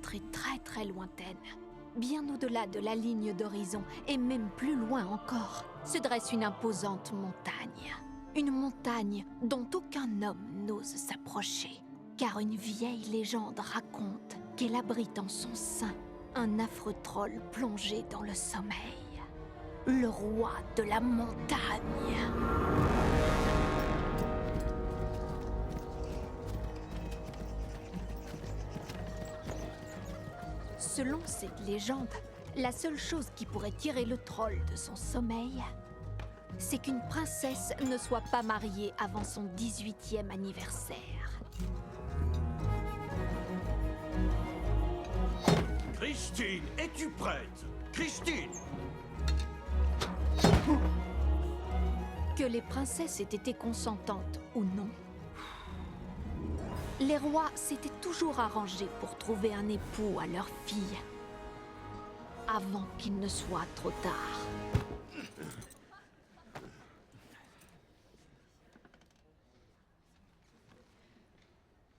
contrée très très lointaine, bien au-delà de la ligne d'horizon et même plus loin encore, se dresse une imposante montagne. Une montagne dont aucun homme n'ose s'approcher, car une vieille légende raconte qu'elle abrite en son sein un affreux troll plongé dans le sommeil. Le roi de la montagne. Selon cette légende, la seule chose qui pourrait tirer le troll de son sommeil, c'est qu'une princesse ne soit pas mariée avant son 18e anniversaire. Christine, es-tu prête? Christine! Que les princesses aient été consentantes ou non, les rois s'étaient toujours arrangés pour trouver un époux à leur fille, avant qu'il ne soit trop tard.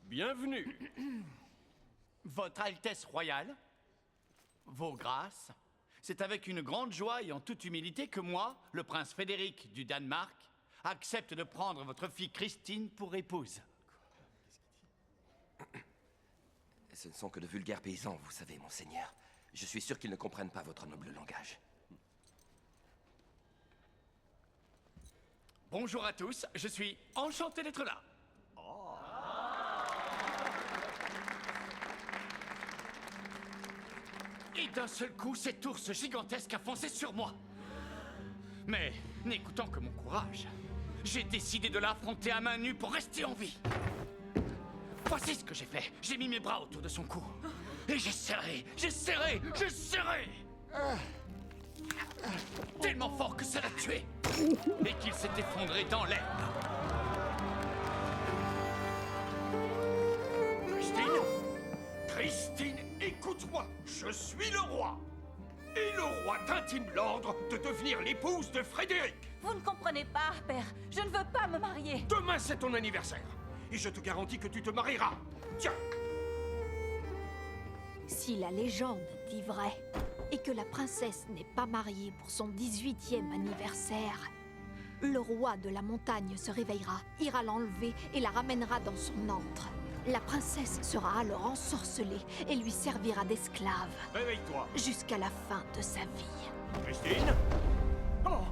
Bienvenue. Votre Altesse royale, vos grâces, c'est avec une grande joie et en toute humilité que moi, le prince Frédéric du Danemark, accepte de prendre votre fille Christine pour épouse. Ce ne sont que de vulgaires paysans, vous savez, monseigneur. Je suis sûr qu'ils ne comprennent pas votre noble langage. Bonjour à tous, je suis enchanté d'être là. Et d'un seul coup, cet ours gigantesque a foncé sur moi. Mais, n'écoutant que mon courage, j'ai décidé de l'affronter à main nue pour rester en vie. Voici ce que j'ai fait. J'ai mis mes bras autour de son cou. Et j'ai serré, j'ai serré, j'ai serré. Tellement fort que ça l'a tué. Et qu'il s'est effondré dans l'herbe. Christine? Christine, écoute-moi, je suis le roi. Et le roi t'intime l'ordre de devenir l'épouse de Frédéric. Vous ne comprenez pas, père. Je ne veux pas me marier. Demain, c'est ton anniversaire. Et je te garantis que tu te marieras. Tiens. Si la légende dit vrai, et que la princesse n'est pas mariée pour son 18e anniversaire, le roi de la montagne se réveillera, ira l'enlever et la ramènera dans son antre. La princesse sera alors ensorcelée et lui servira d'esclave. Réveille-toi. Jusqu'à la fin de sa vie. Christine? Oh!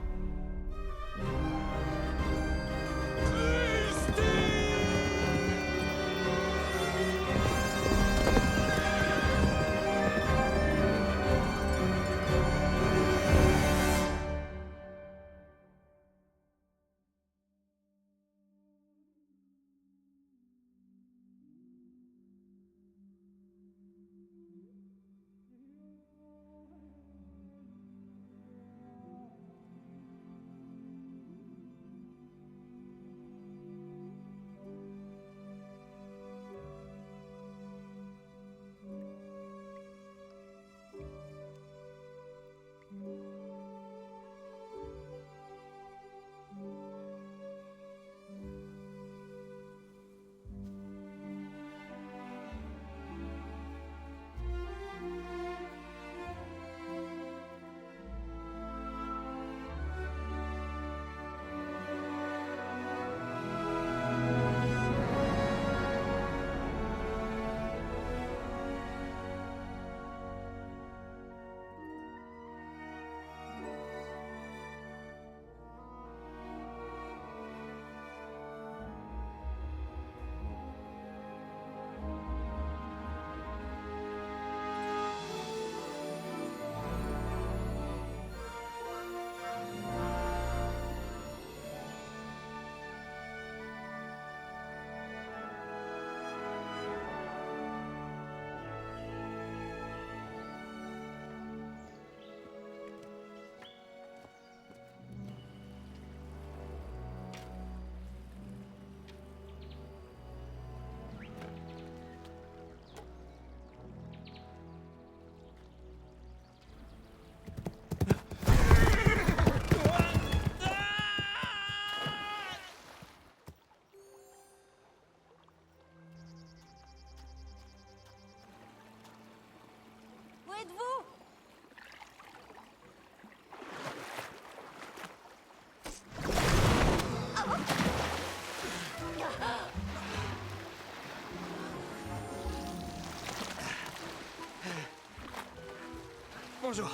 Bonjour.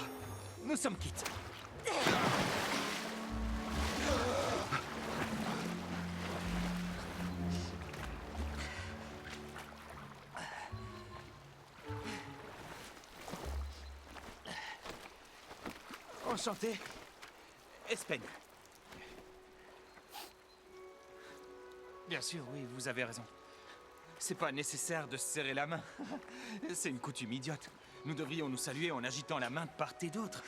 Nous sommes quittes. Enchanté. Espen. Bien sûr, oui, vous avez raison. C'est pas nécessaire de se serrer la main. C'est une coutume idiote. Nous devrions nous saluer en agitant la main de part et d'autre.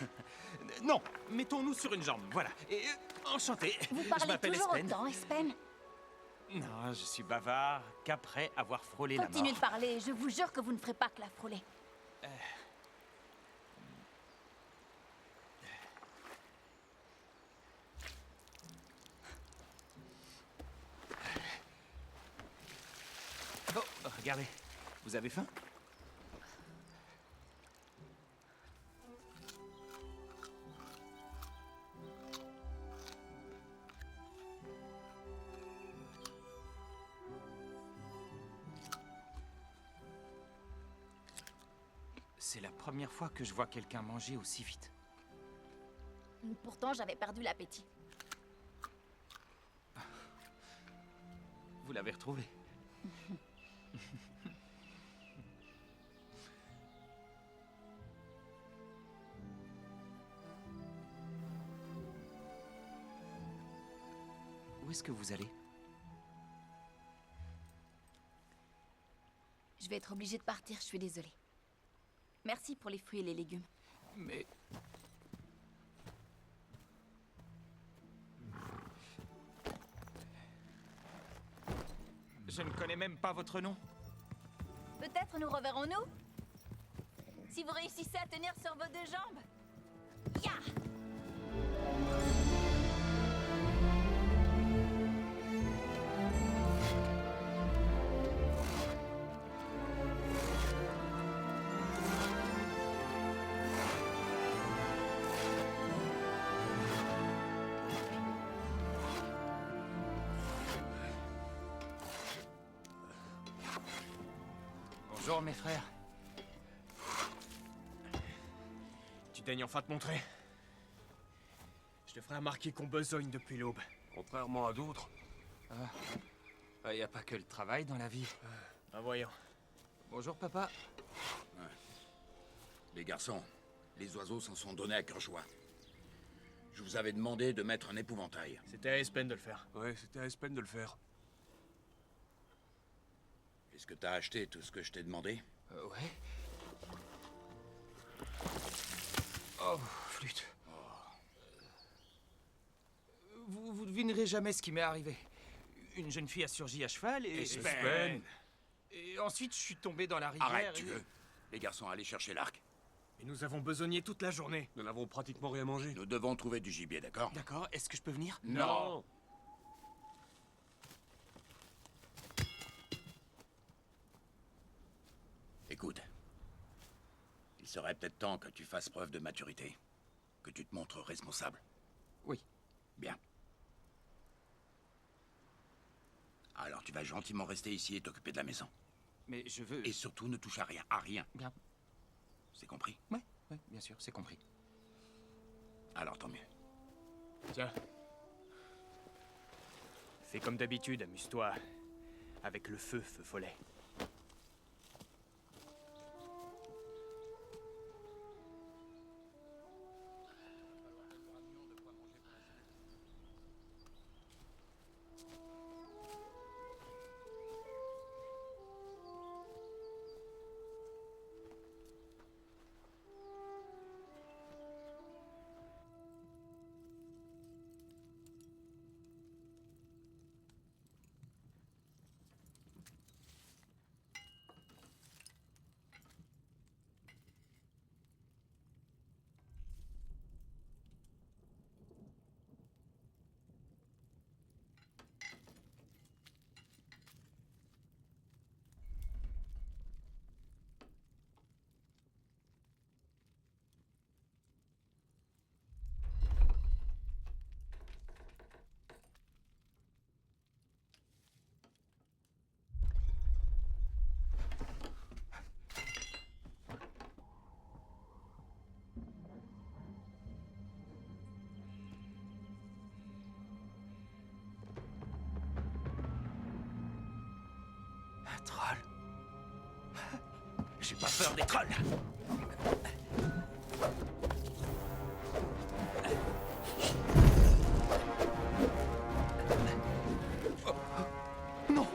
Non, mettons-nous sur une jambe, voilà. Et enchanté. Vous Je parlez m'appelle toujours Espen. autant, Espen. Non, je suis bavard qu'après avoir frôlé la Continuez mort. de parler, je vous jure que vous ne ferez pas que la frôler. Oh, regardez. Vous avez faim? C'est la première fois que je vois quelqu'un manger aussi vite. Pourtant, j'avais perdu l'appétit. Vous l'avez retrouvé. Où est-ce que vous allez? Je vais être obligée de partir, je suis désolée. Merci pour les fruits et les légumes. Mais... Je ne connais même pas votre nom. Peut-être nous reverrons-nous? Si vous réussissez à tenir sur vos deux jambes. Ya! Bonjour mes frères. Tu daignes enfin te montrer? Je te ferai remarquer qu'on besogne depuis l'aube. Contrairement à d'autres. Il n'y a pas que le travail dans la vie. Ah, voyons. Bonjour papa. Les garçons, les oiseaux s'en sont donnés à cœur joie. Je vous avais demandé de mettre un épouvantail. C'était à Espen de le faire. Ouais, c'était à Espen de le faire. Est-ce que t'as acheté tout ce que je t'ai demandé? Ouais. Oh, flûte. Vous devinerez jamais ce qui m'est arrivé. Une jeune fille a surgi à cheval et... Espen. Et ensuite, je suis tombé dans la rivière. Arrête, tu et- veux? Les garçons, allez chercher l'arc. Et nous avons besogné toute la journée. Nous n'avons pratiquement rien mangé. Nous devons trouver du gibier, d'accord? D'accord, est-ce que je peux venir? Non. Écoute, il serait peut-être temps que tu fasses preuve de maturité. Que tu te montres responsable. Oui. Bien. Alors tu vas gentiment rester ici et t'occuper de la maison. Mais je veux... Et surtout, ne touche à rien. À rien. Bien. C'est compris? Ouais, bien sûr, c'est compris. Alors tant mieux. Tiens. Fais comme d'habitude, amuse-toi. Avec le feu, feu follet. peur des trolls. Non!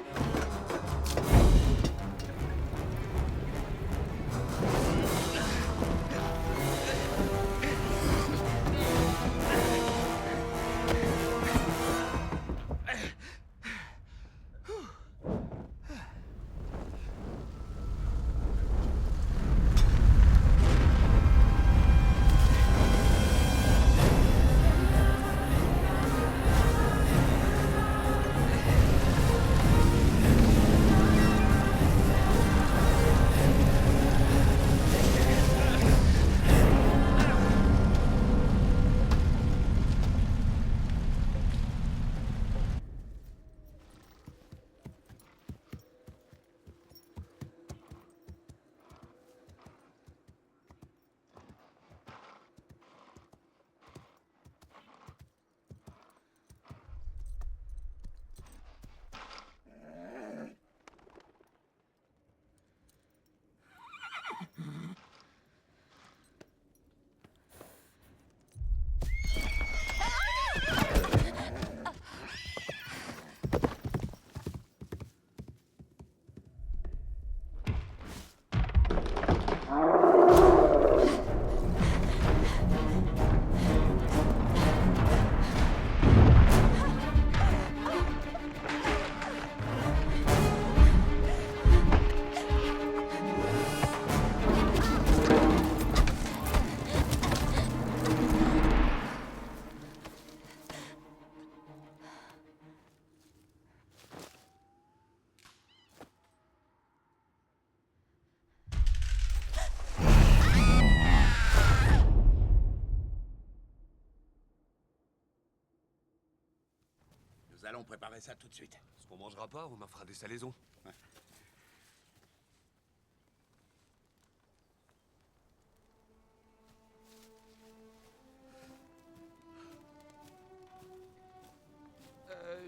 Nous allons préparer ça tout de suite. Ce qu'on mangera pas, on en fera des salaisons.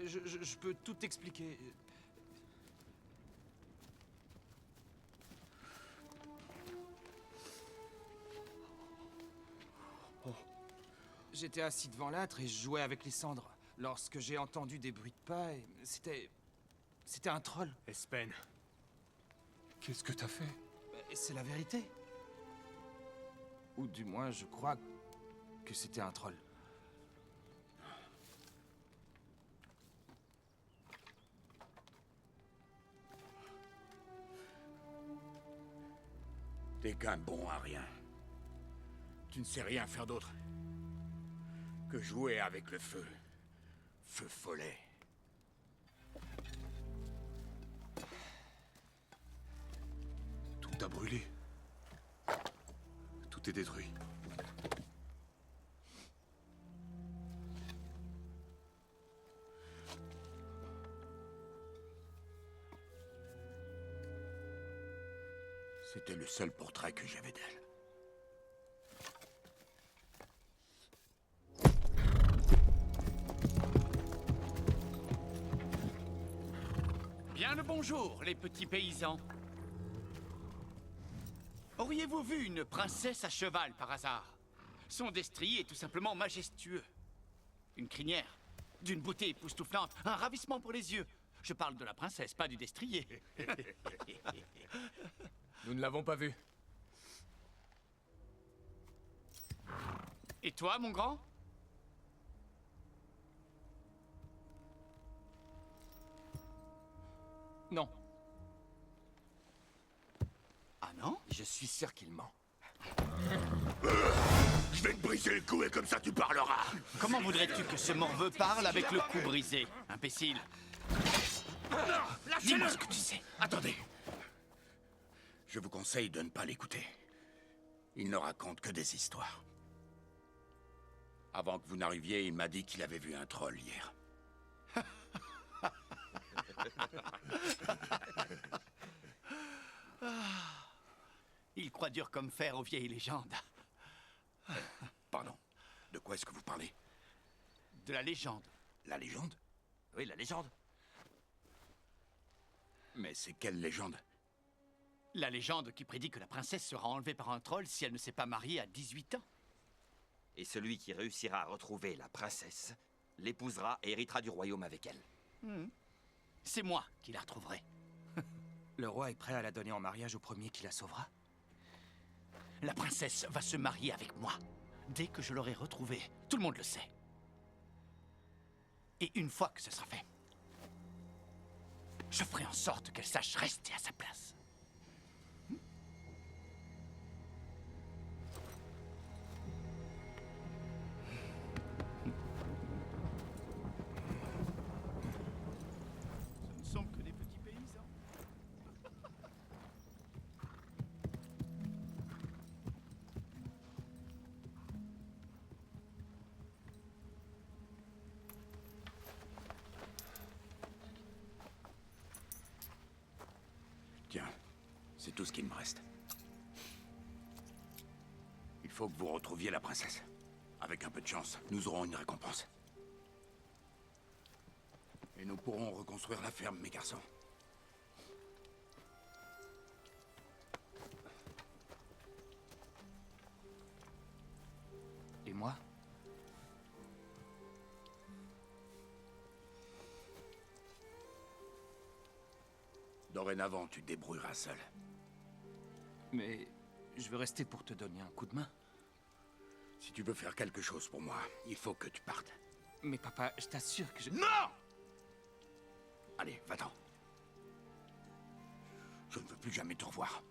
Je peux tout expliquer. J'étais assis devant l'âtre et je jouais avec les cendres. Lorsque j'ai entendu des bruits de pas, et c'était un troll. Espen, qu'est-ce que t'as fait? Et c'est la vérité. Ou du moins, je crois que c'était un troll. T'es qu'un bon à rien. Tu ne sais rien faire d'autre que jouer avec le feu. Feu follet. Tout a brûlé. Tout est détruit. C'était le seul portrait que j'avais d'elle. Bien le bonjour, les petits paysans. Auriez-vous vu une princesse à cheval, par hasard? Son destrier est tout simplement majestueux. Une crinière, d'une beauté époustouflante, un ravissement pour les yeux. Je parle de la princesse, pas du destrier. Nous ne l'avons pas vu. Et toi, mon grand? Non. Ah non? Je suis sûr qu'il ment. Je vais te briser le cou et comme ça tu parleras. Comment voudrais-tu que ce morveux parle avec le cou brisé, imbécile? Dis-moi ce que tu sais. Attendez. Je vous conseille de ne pas l'écouter. Il ne raconte que des histoires. Avant que vous n'arriviez, il m'a dit qu'il avait vu un troll hier. Il croit dur comme fer aux vieilles légendes. Pardon. De quoi est-ce que vous parlez? De la légende. La légende? Oui, la légende. Mais c'est quelle légende? La légende qui prédit que la princesse sera enlevée par un troll si elle ne s'est pas mariée à 18 ans. Et celui qui réussira à retrouver la princesse l'épousera et héritera du royaume avec elle. C'est moi qui la retrouverai. Le roi est prêt à la donner en mariage au premier qui la sauvera? La princesse va se marier avec moi. Dès que je l'aurai retrouvée, tout le monde le sait. Et une fois que ce sera fait, je ferai en sorte qu'elle sache rester à sa place. Ce ne sont que des petits paysans. Tiens, c'est tout ce qu'il me reste. Il faut que vous retrouviez la princesse. Avec un peu de chance, nous aurons une récompense. Et nous pourrons reconstruire la ferme, mes garçons. Et moi? Dorénavant, tu te débrouilleras seul. Mais je veux rester pour te donner un coup de main. Si tu veux faire quelque chose pour moi, il faut que tu partes. Mais papa, je t'assure que je... Non! Allez, va-t'en. Je ne veux plus jamais te revoir.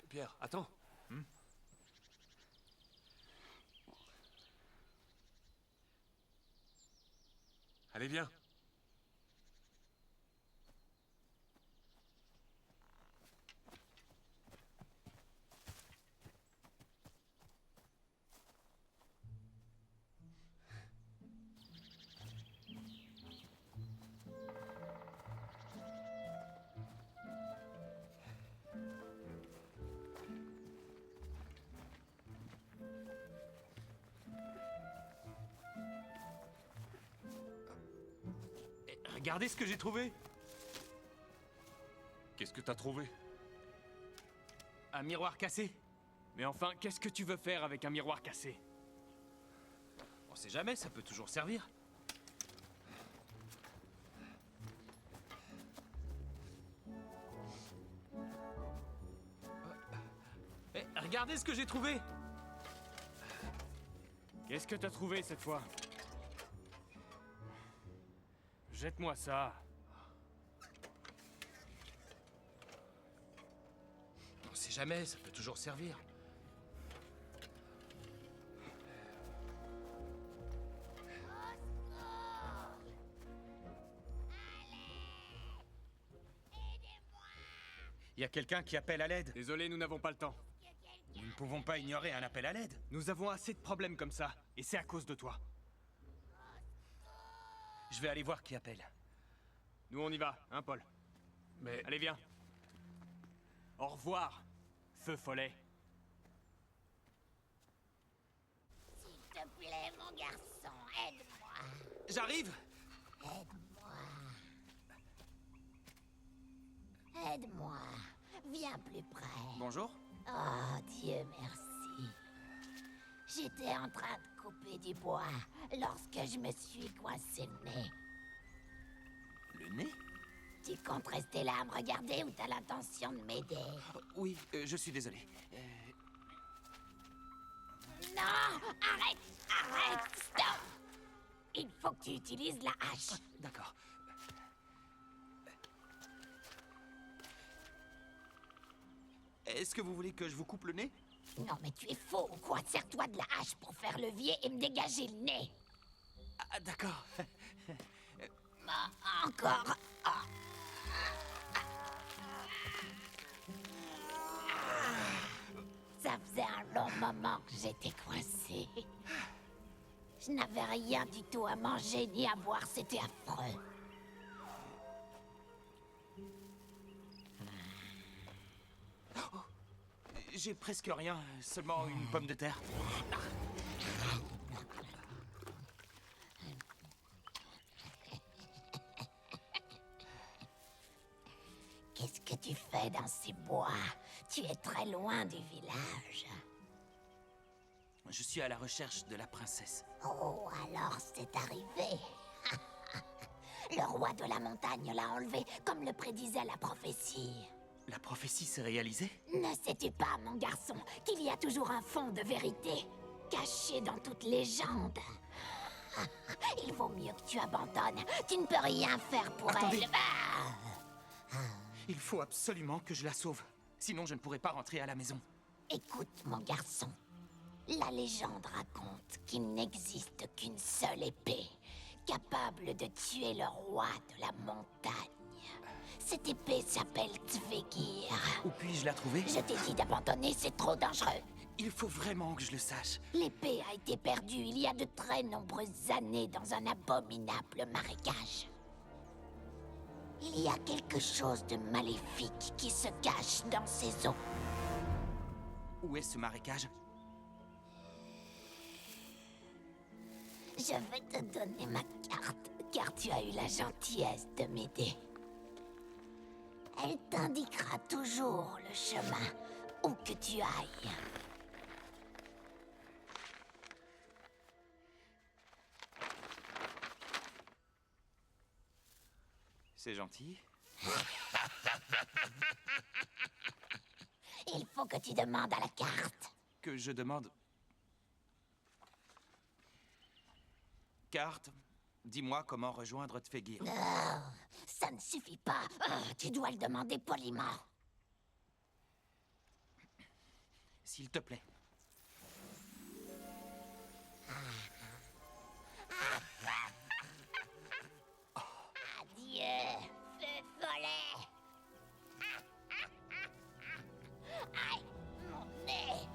Pierre, attends. Allez, viens. Regardez ce que j'ai trouvé. Qu'est-ce que t'as trouvé? Un miroir cassé. Mais enfin, qu'est-ce que tu veux faire avec un miroir cassé? On sait jamais, ça peut toujours servir. Regardez ce que j'ai trouvé. Qu'est-ce que t'as trouvé cette fois? Jette-moi ça. On sait jamais, ça peut toujours servir. Il y a quelqu'un qui appelle à l'aide. Désolé, nous n'avons pas le temps. Nous ne pouvons pas ignorer un appel à l'aide. Nous avons assez de problèmes comme ça, et c'est à cause de toi. Je vais aller voir qui appelle. Nous, on y va, hein, Paul? Mais... Allez, viens. Au revoir, Feu Follet. S'il te plaît, mon garçon, aide-moi. J'arrive! Aide-moi. Aide-moi. Viens plus près. Bonjour. Oh, Dieu merci. J'étais en train de couper du bois lorsque je me suis coincé le nez. Le nez? Tu comptes rester là à me regarder ou t'as l'intention de m'aider? Oui, je suis désolé. Non! Arrête! Arrête! Stop! Il faut que tu utilises la hache. D'accord. Est-ce que vous voulez que je vous coupe le nez? Non, mais tu es faux ou quoi? Sers-toi de la hache pour faire levier et me dégager le nez. Ah, d'accord. Encore. Ah. Ça faisait un long moment que j'étais coincée. Je n'avais rien du tout à manger ni à boire, c'était affreux. J'ai presque rien, seulement une pomme de terre. Qu'est-ce que tu fais dans ces bois? Tu es très loin du village. Je suis à la recherche de la princesse. Oh, alors c'est arrivé. Le roi de la montagne l'a enlevé, comme le prédisait la prophétie. La prophétie s'est réalisée? Ne sais-tu pas, mon garçon, qu'il y a toujours un fond de vérité, caché dans toute légende? Il vaut mieux que tu abandonnes. Tu ne peux rien faire pour Attendez. elle. Il faut absolument que je la sauve. Sinon, je ne pourrai pas rentrer à la maison. Écoute, mon garçon. La légende raconte qu'il n'existe qu'une seule épée, capable de tuer le roi de la montagne. Cette épée s'appelle Tvegir. Où puis-je la trouver? Je t'ai dit d'abandonner, c'est trop dangereux. Il faut vraiment que je le sache. L'épée a été perdue il y a de très nombreuses années dans un abominable marécage. Il y a quelque chose de maléfique qui se cache dans ces eaux. Où est ce marécage? Je vais te donner ma carte, car tu as eu la gentillesse de m'aider. Elle t'indiquera toujours le chemin, où que tu ailles. C'est gentil. Il faut que tu demandes à la carte. Que je demande... Carte, dis-moi comment rejoindre Tvegir. Non, ça ne suffit pas. Tu dois le demander poliment. S'il te plaît. Adieu, feu follet. Aïe, mon nez.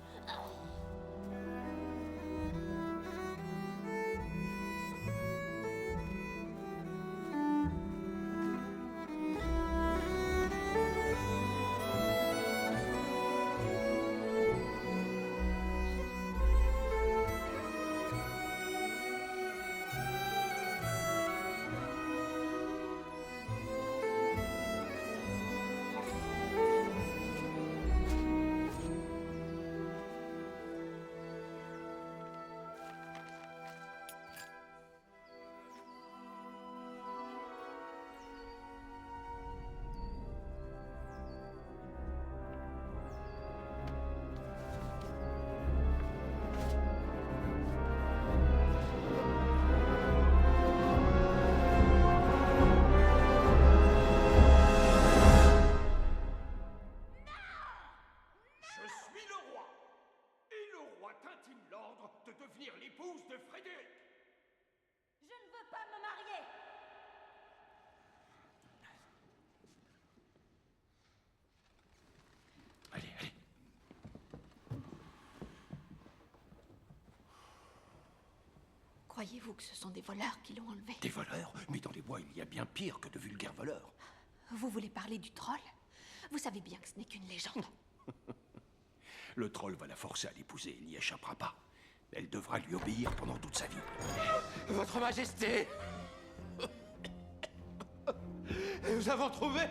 Je suis le roi. Et le roi t'intime l'ordre de devenir l'épouse de Frédéric. Je ne veux pas me marier. Allez, allez. Croyez-vous que ce sont des voleurs qui l'ont enlevé? Des voleurs? Mais dans les bois, il y a bien pire que de vulgaires voleurs. Vous voulez parler du troll? Vous savez bien que ce n'est qu'une légende. Le troll va la forcer à l'épouser, il n'y échappera pas. Elle devra lui obéir pendant toute sa vie. Votre Majesté! Nous avons trouvé...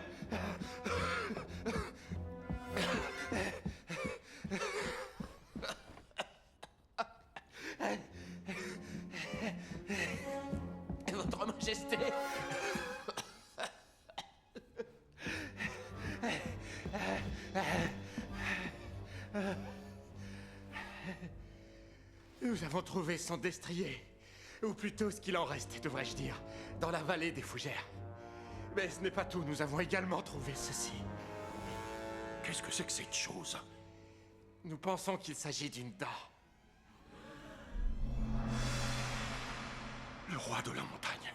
Votre Majesté! Nous avons trouvé son destrier. Ou plutôt ce qu'il en reste, devrais-je dire, dans la vallée des Fougères. Mais ce n'est pas tout, nous avons également trouvé ceci. Qu'est-ce que c'est que cette chose? Nous pensons qu'il s'agit d'une dent. Le roi de la montagne.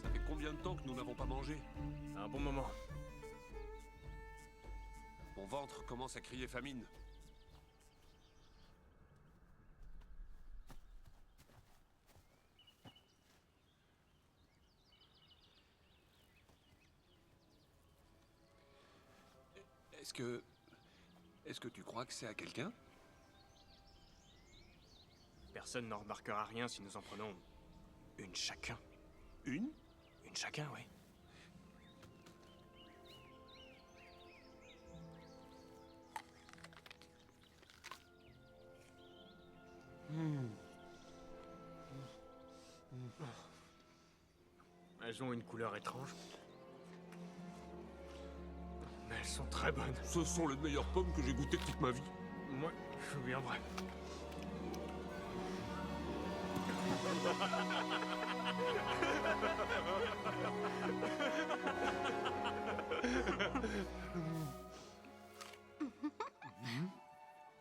Ça fait combien de temps que nous n'avons pas mangé? Un bon moment. Mon ventre commence à crier famine. Est-ce que tu crois que c'est à quelqu'un? Personne n'en remarquera rien si nous en prenons une chacun. Une? Une chacun, oui. Elles ont une couleur étrange. Mais elles sont très bonnes. Ce sont les meilleures pommes que j'ai goûtées de toute ma vie. Moi, je viendrai.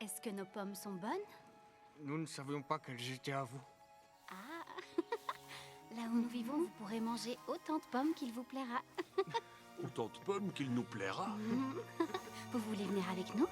Est-ce que nos pommes sont bonnes? Nous ne savions pas qu'elles étaient à vous. Ah. Là où nous vivons, vous pourrez manger autant de pommes qu'il vous plaira. Autant de pommes qu'il nous plaira. Vous voulez venir avec nous?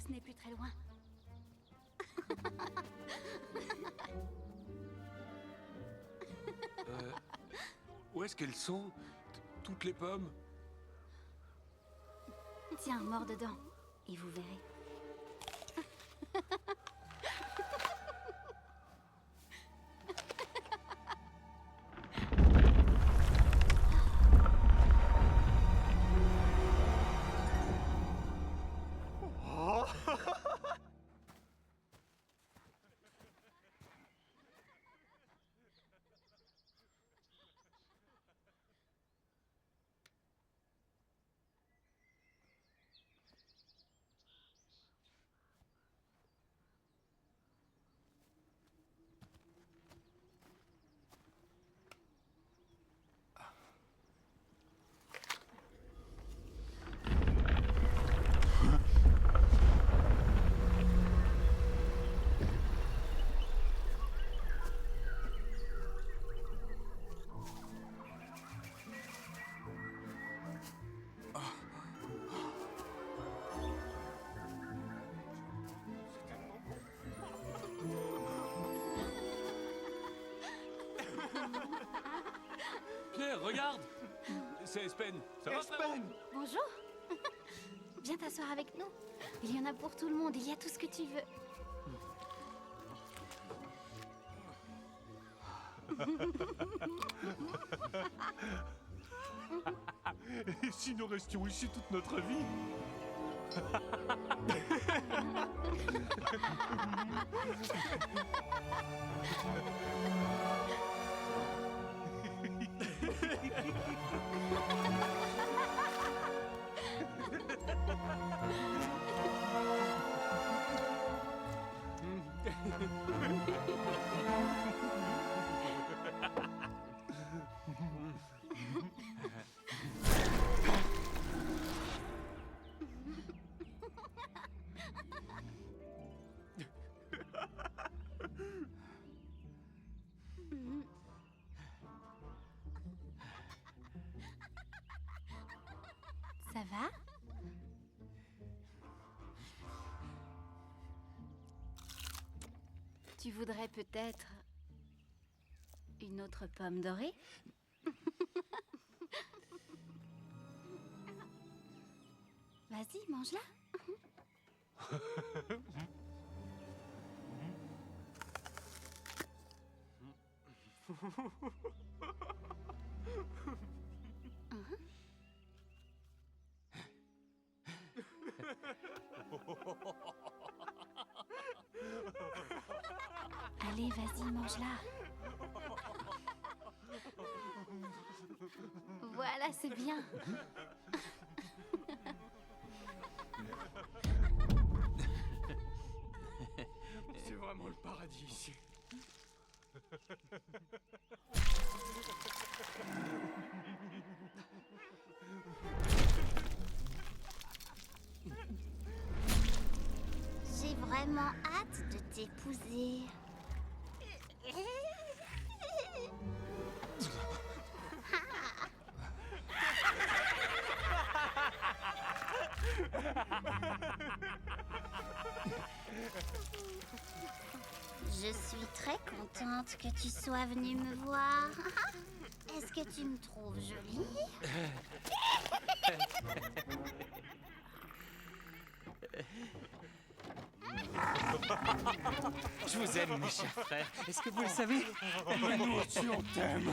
Ce n'est plus très loin. Où est-ce qu'elles sont? Toutes les pommes? Tiens, mors dedans, et vous verrez. regarde. C'est Espen. Ça va, frérot? Bonjour. Viens t'asseoir avec nous. Il y en a pour tout le monde, il y a tout ce que tu veux. Et si nous restions ici toute notre vie? Ça va? Tu voudrais peut-être une autre pomme dorée? Vas-y, mange-la. Allez, vas-y, mange-la. Voilà, c'est bien. C'est vraiment le paradis ici. J'ai vraiment hâte de t'épouser. Je suis très contente que tu sois venue me voir. Est-ce que tu me trouves jolie? Je vous aime, mes chers frères. Est-ce que vous le savez? Nous aussi, on t'aime.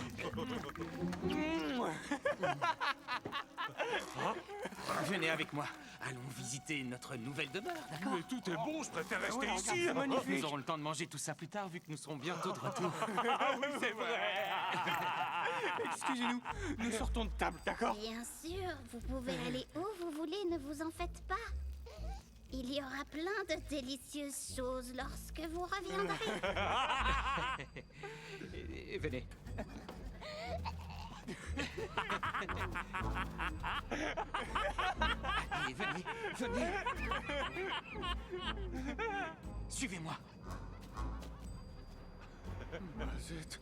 Venez avec moi. Allons visiter notre nouvelle demeure, d'accord? Mais tout est bon, je préfère rester Ouais, ici. regarde, c'est magnifique. Nous aurons le temps de manger tout ça plus tard, vu que nous serons bientôt de retour. Ah oui, c'est vrai. Excusez-nous, nous sortons de table, d'accord? Bien sûr, vous pouvez aller où vous voulez, ne vous en faites pas. Il y aura plein de délicieuses choses lorsque vous reviendrez. Venez. Allez, venez, venez. Suivez-moi. Zut,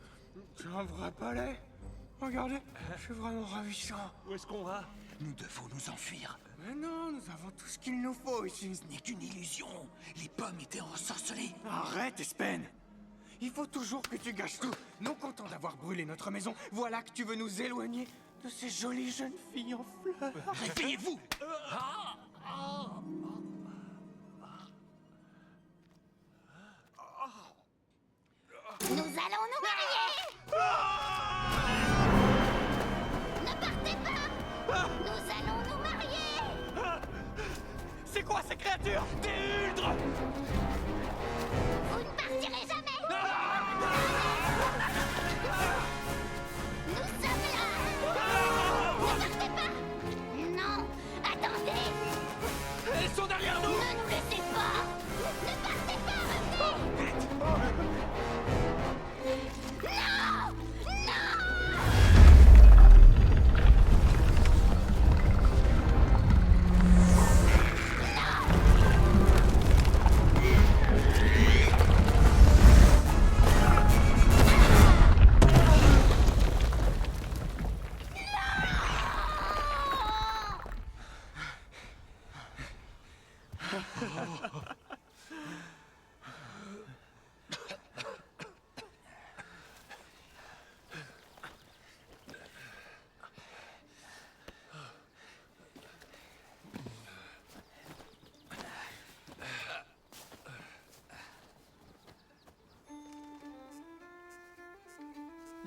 c'est un vrai palais. Regardez, je suis vraiment ravissant. Où est-ce qu'on va? Nous devons nous enfuir. Mais non, nous avons tout ce qu'il nous faut ici. Ce n'est qu'une illusion. Les pommes étaient ensorcelées. Arrête, Espen. Il faut toujours que tu gâches tout. Non content d'avoir brûlé notre maison, voilà que tu veux nous éloigner de ces jolies jeunes filles en fleurs. Réveillez-vous. Nous allons nous marier. Ne partez pas. Nous allons nous marier. C'est quoi ces créatures? Des huldres. Vous ne partirez jamais. Nous sommes là. Ne partez pas. Non, attendez. Elles sont derrière nous. Ne nous laissez pas. Ne partez pas, revenez. Non. Non.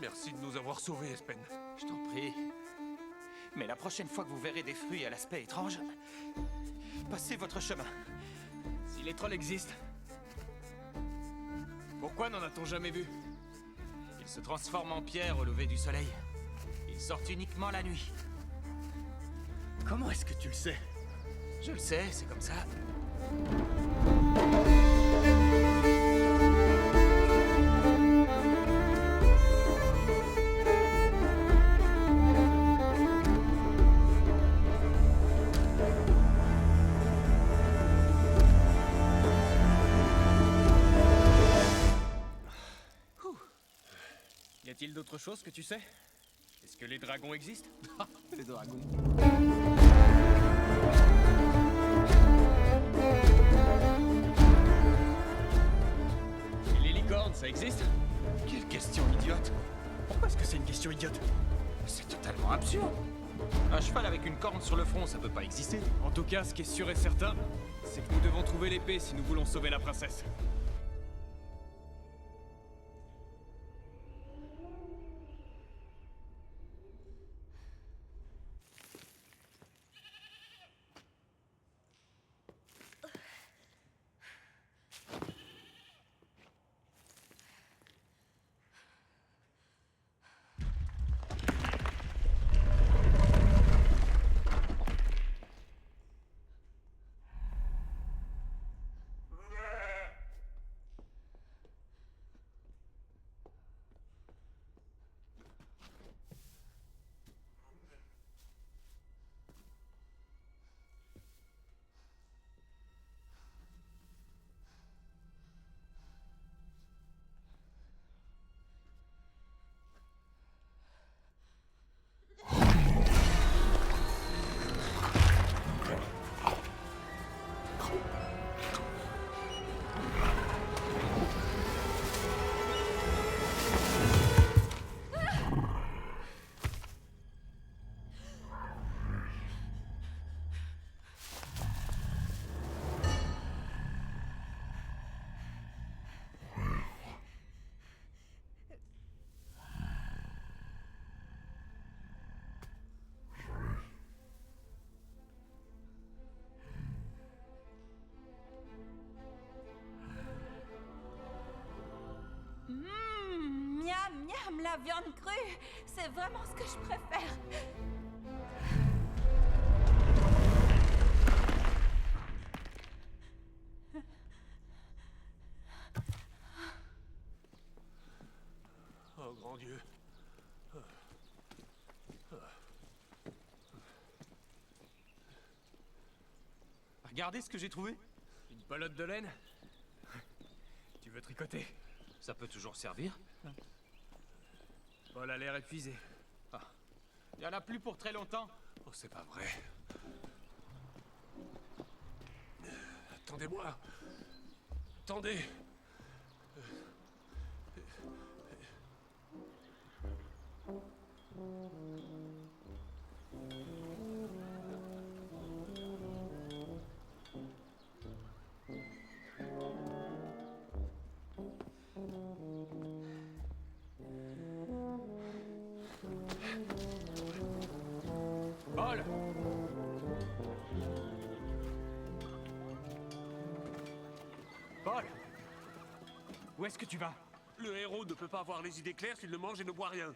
Merci de nous avoir sauvés, Espen. Je t'en prie. Mais la prochaine fois que vous verrez des fruits à l'aspect étrange, passez votre chemin. Si les trolls existent, pourquoi n'en a-t-on jamais vu? Ils se transforment en pierre au lever du soleil. Ils sortent uniquement la nuit. Comment est-ce que tu le sais? Je le sais, c'est comme ça. Y a-t-il d'autres choses que tu sais? Est-ce que les dragons existent? Les dragons. Et les licornes, ça existe? Quelle question idiote! Pourquoi est-ce que c'est une question idiote? C'est totalement absurde! Un cheval avec une corne sur le front, ça peut pas exister. En tout cas, ce qui est sûr et certain, c'est que nous devons trouver l'épée si nous voulons sauver la princesse. Miam, miam, la viande crue, c'est vraiment ce que je préfère. Oh, grand Dieu. Regardez ce que j'ai trouvé. Une pelote de laine. Tu veux tricoter? Ça peut toujours servir. Paul a l'air épuisé. Ah. Il y en a plus pour très longtemps. Oh, c'est pas vrai. Attendez-moi. Attendez. Paul! Paul! Où est-ce que tu vas? Le héros ne peut pas avoir les idées claires s'il ne mange et ne boit rien.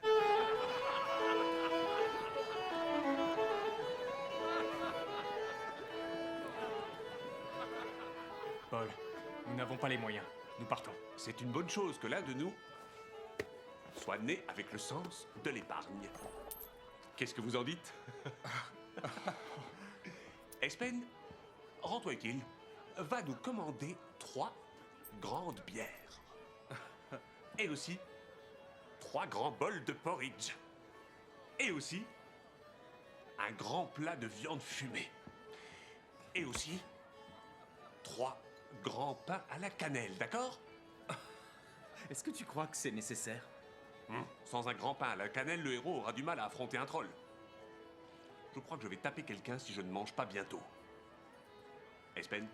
Paul, nous n'avons pas les moyens. Nous partons. C'est une bonne chose que l'un de nous soit né avec le sens de l'épargne. Qu'est-ce que vous en dites? Espen, rends-toi utile, va nous commander 3 grandes bières. Et aussi 3 grands bols de porridge. Et aussi un grand plat de viande fumée. Et aussi 3 grands pains à la cannelle, d'accord? Est-ce que tu crois que c'est nécessaire? Sans un grand pain à la cannelle, le héros aura du mal à affronter un troll. Je crois que je vais taper quelqu'un si je ne mange pas bientôt. Espen?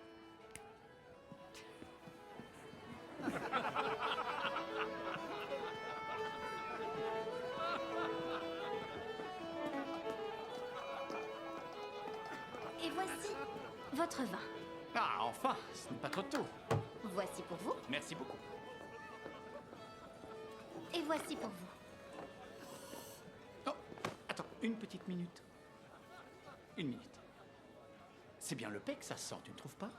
voici votre vin. Ah, enfin, ce n'est pas trop tôt. Voici pour vous, Merci beaucoup. et voici pour vous. Oh, attends, une petite minute. Une minute. C'est bien le paix que ça sent, tu ne trouves pas?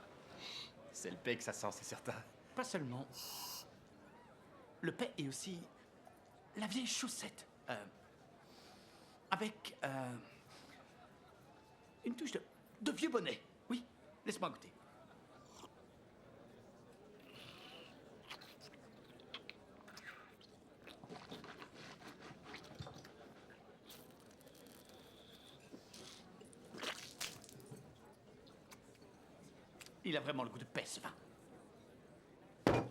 C'est le paix que ça sent, c'est certain. Pas seulement. Le paix est aussi la vieille chaussette. Avec une touche de vieux bonnet. Oui, laisse-moi goûter. Il a vraiment le goût de paix, ce vin.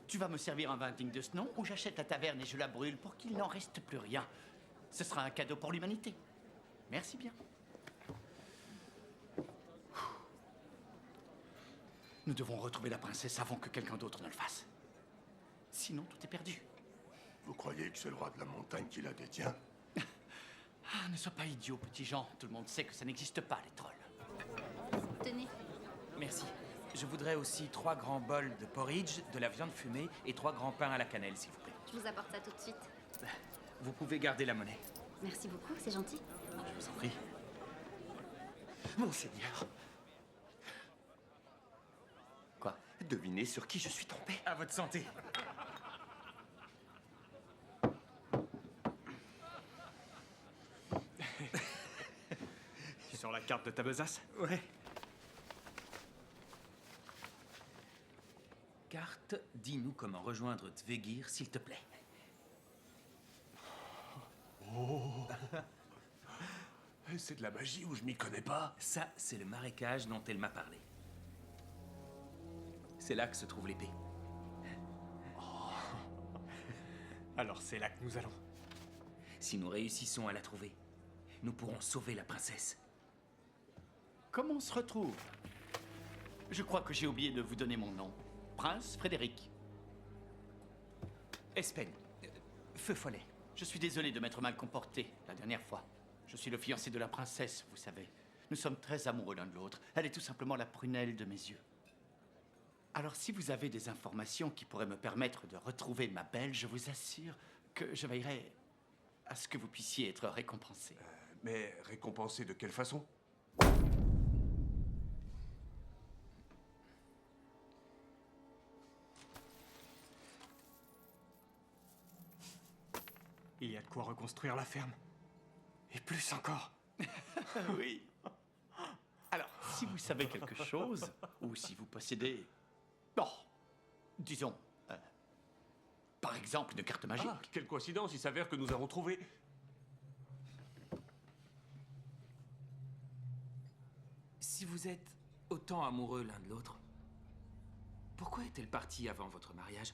Tu vas me servir un vin digne de ce nom, ou j'achète la taverne et je la brûle pour qu'il n'en reste plus rien. Ce sera un cadeau pour l'humanité. Merci bien. Nous devons retrouver la princesse avant que quelqu'un d'autre ne le fasse. Sinon, tout est perdu. Vous croyez que c'est le roi de la montagne qui la détient? Ah, ne sois pas idiot, petit Jean. Tout le monde sait que ça n'existe pas, les trolls. Tenez. Merci. Je voudrais aussi 3 grands bols de porridge, de la viande fumée et 3 grands pains à la cannelle, s'il vous plaît. Je vous apporte ça tout de suite. Vous pouvez garder la monnaie. Merci beaucoup, c'est gentil. Je vous en prie. Monseigneur. Quoi? Devinez sur qui je suis tombé. À votre santé. Sur la carte de ta besace? Ouais. Carte, dis-nous comment rejoindre Tvegir, s'il te plaît. Oh. C'est de la magie ou je m'y connais pas? Ça, c'est le marécage dont elle m'a parlé. C'est là que se trouve l'épée. Alors c'est là que nous allons. Si nous réussissons à la trouver, nous pourrons sauver la princesse. Comment on se retrouve? Je crois que j'ai oublié de vous donner mon nom. Prince Frédéric. Espen. Feu follet. Je suis désolé de m'être mal comporté la dernière fois. Je suis le fiancé de la princesse, vous savez. Nous sommes très amoureux l'un de l'autre. Elle est tout simplement la prunelle de mes yeux. Alors, si vous avez des informations qui pourraient me permettre de retrouver ma belle, je vous assure que je veillerai à ce que vous puissiez être récompensé. Mais récompensé de quelle façon? Il y a de quoi reconstruire la ferme. Et plus encore. Oui. Alors, si vous savez quelque chose, ou si vous possédez... Bon, disons... par exemple, une carte magique. Ah, quelle coïncidence, il s'avère que nous avons trouvé... Si vous êtes autant amoureux l'un de l'autre, pourquoi est-elle partie avant votre mariage?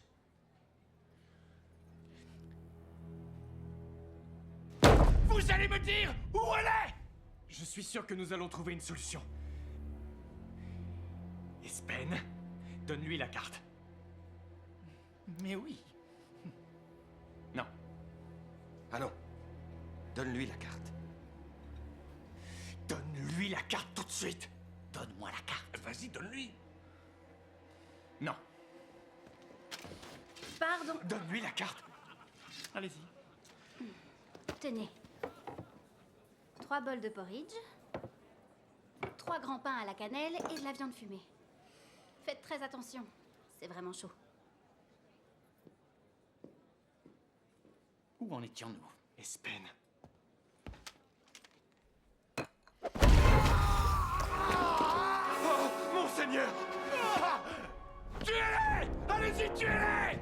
Vous allez me dire où elle est? Je suis sûr que nous allons trouver une solution. Espen, donne-lui la carte. Mais oui. Non. Ah non. Donne-lui la carte. Donne-lui la carte tout de suite. Donne-moi la carte. Vas-y, donne-lui. Non. Pardon. Donne-lui la carte. Allez-y. Tenez. 3 bols de porridge, 3 grands pains à la cannelle et de la viande fumée. Faites très attention, c'est vraiment chaud. Où en étions-nous? Espen. Oh, Monseigneur! Tuez-les! Allez-y, tuez-les!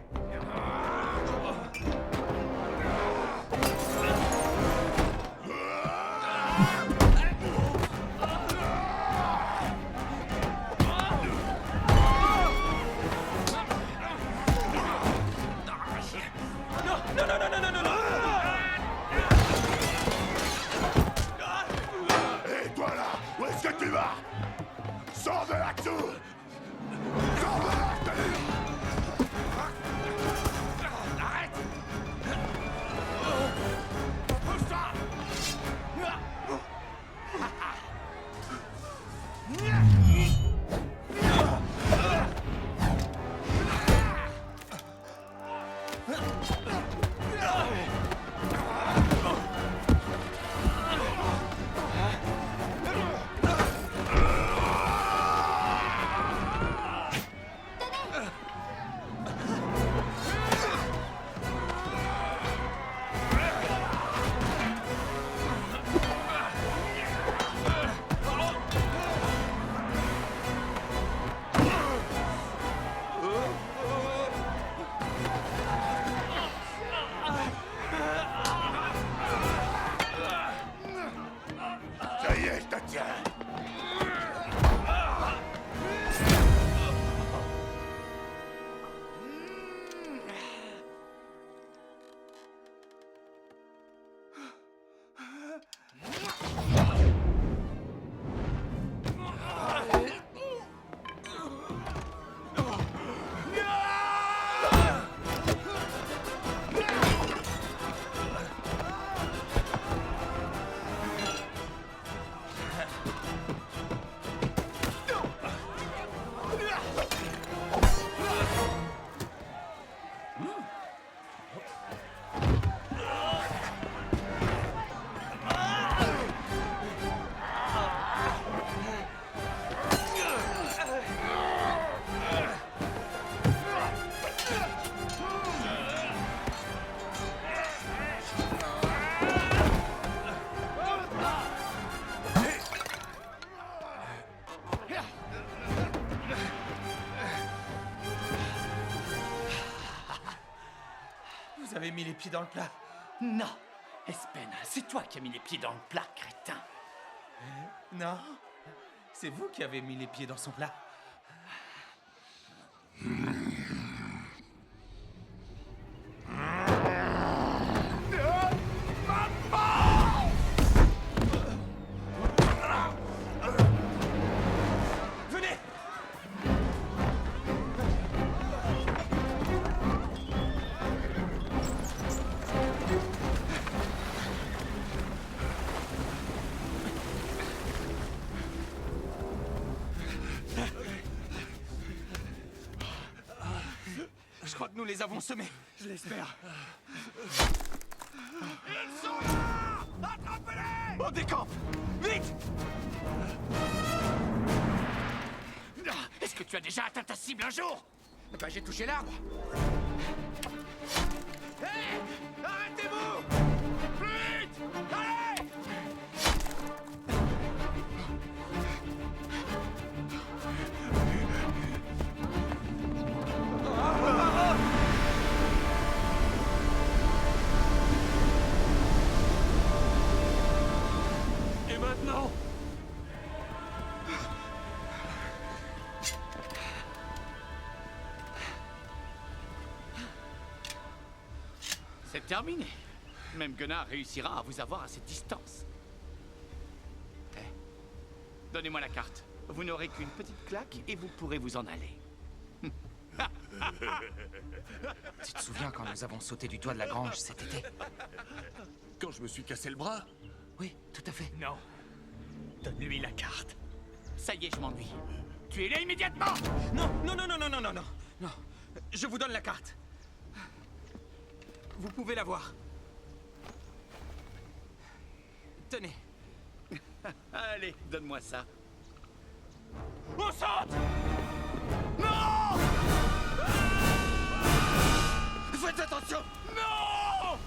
Et toi là, où est-ce que tu vas? Sors de là-dessous! Sors de là, je te dis! Arrête! Pousse-toi! avez mis les pieds dans le plat. Non, Espen, c'est toi qui as mis les pieds dans le plat, crétin. Non, c'est vous qui avez mis les pieds dans son plat. Venez! Je crois que nous les avons semés. Je l'espère. Ils sont là! Attrapez-les! On décampe! Vite! Est-ce que tu as déjà atteint ta cible un jour? Ben, j'ai touché l'arbre. Hé! Arrêtez-vous! Plus vite! Allez! Et maintenant? C'est terminé. Même Gunnar réussira à vous avoir à cette distance. Eh, donnez-moi la carte. Vous n'aurez qu'une petite claque et vous pourrez vous en aller. Tu te souviens quand nous avons sauté du toit de la grange cet été? Quand je me suis cassé le bras? Oui, tout à fait. Non. Donne-lui la carte. Ça y est, je m'ennuie. Tuez-les immédiatement! Non, non, non, non, non, non, non, non. Non. Je vous donne la carte. Vous pouvez la voir. Tenez. Allez, donne-moi ça. On saute! Non! Faites attention! Non!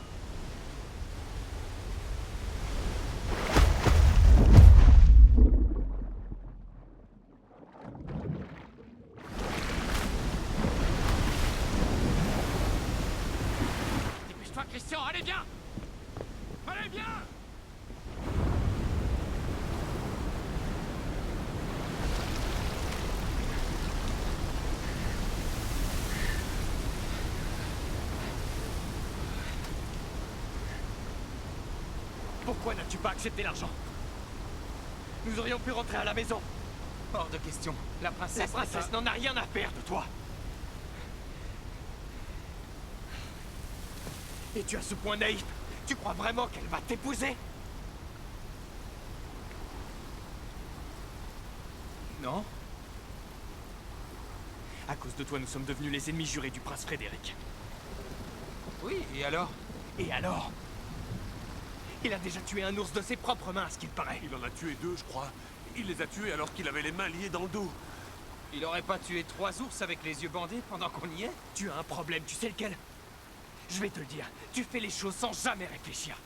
Dépêche-toi, Christian, allez, viens! Allez, viens! Pourquoi n'as-tu pas accepté l'argent? Nous aurions pu rentrer à la maison. Hors de question. La princesse n'en a rien à faire de toi. Et tu as ce point naïf. Tu crois vraiment qu'elle va t'épouser? Non. À cause de toi, nous sommes devenus les ennemis jurés du prince Frédéric. Oui, et alors? Et alors? Il a déjà tué un ours de ses propres mains, à ce qu'il paraît. Il en a tué 2, je crois. Il les a tués alors qu'il avait les mains liées dans le dos. Il aurait pas tué 3 ours avec les yeux bandés pendant qu'on y est? Tu as un problème, tu sais lequel? Je vais te le dire, tu fais les choses sans jamais réfléchir.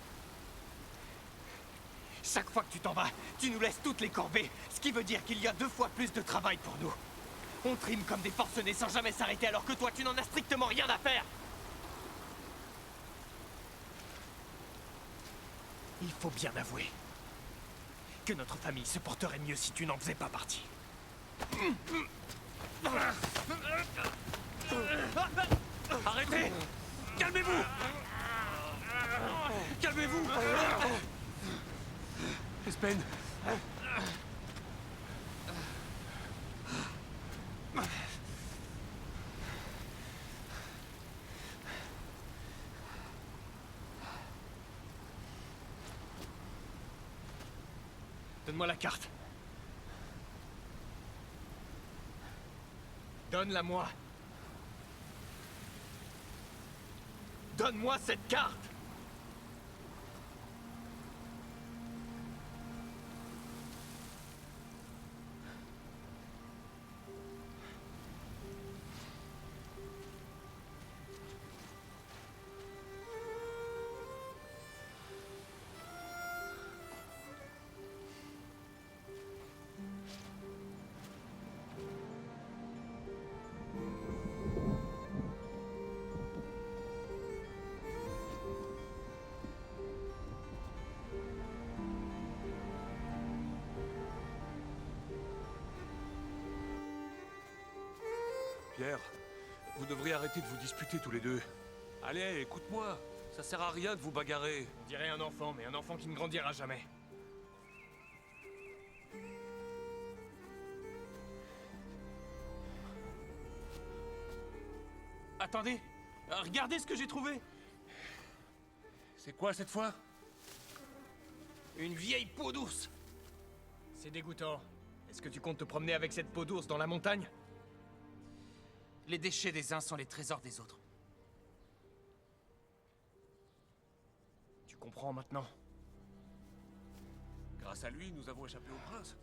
Chaque fois que tu t'en vas, tu nous laisses toutes les corvées, ce qui veut dire qu'il y a 2 fois plus de travail pour nous. On trime comme des forcenés sans jamais s'arrêter alors que toi, tu n'en as strictement rien à faire. Il faut bien avouer que notre famille se porterait mieux si tu n'en faisais pas partie. Arrêtez! Calmez-vous! Calmez-vous! Espen! Donne-moi la carte. Donne-la-moi. Donne-moi cette carte. Pierre, vous devriez arrêter de vous disputer tous les deux. Allez, écoute-moi. Ça sert à rien de vous bagarrer. On dirait un enfant, mais un enfant qui ne grandira jamais. Attendez, regardez ce que j'ai trouvé. C'est quoi cette fois? Une vieille peau d'ours. C'est dégoûtant. Est-ce que tu comptes te promener avec cette peau d'ours dans la montagne? Les déchets des uns sont les trésors des autres. Tu comprends maintenant? Grâce à lui, nous avons échappé au prince.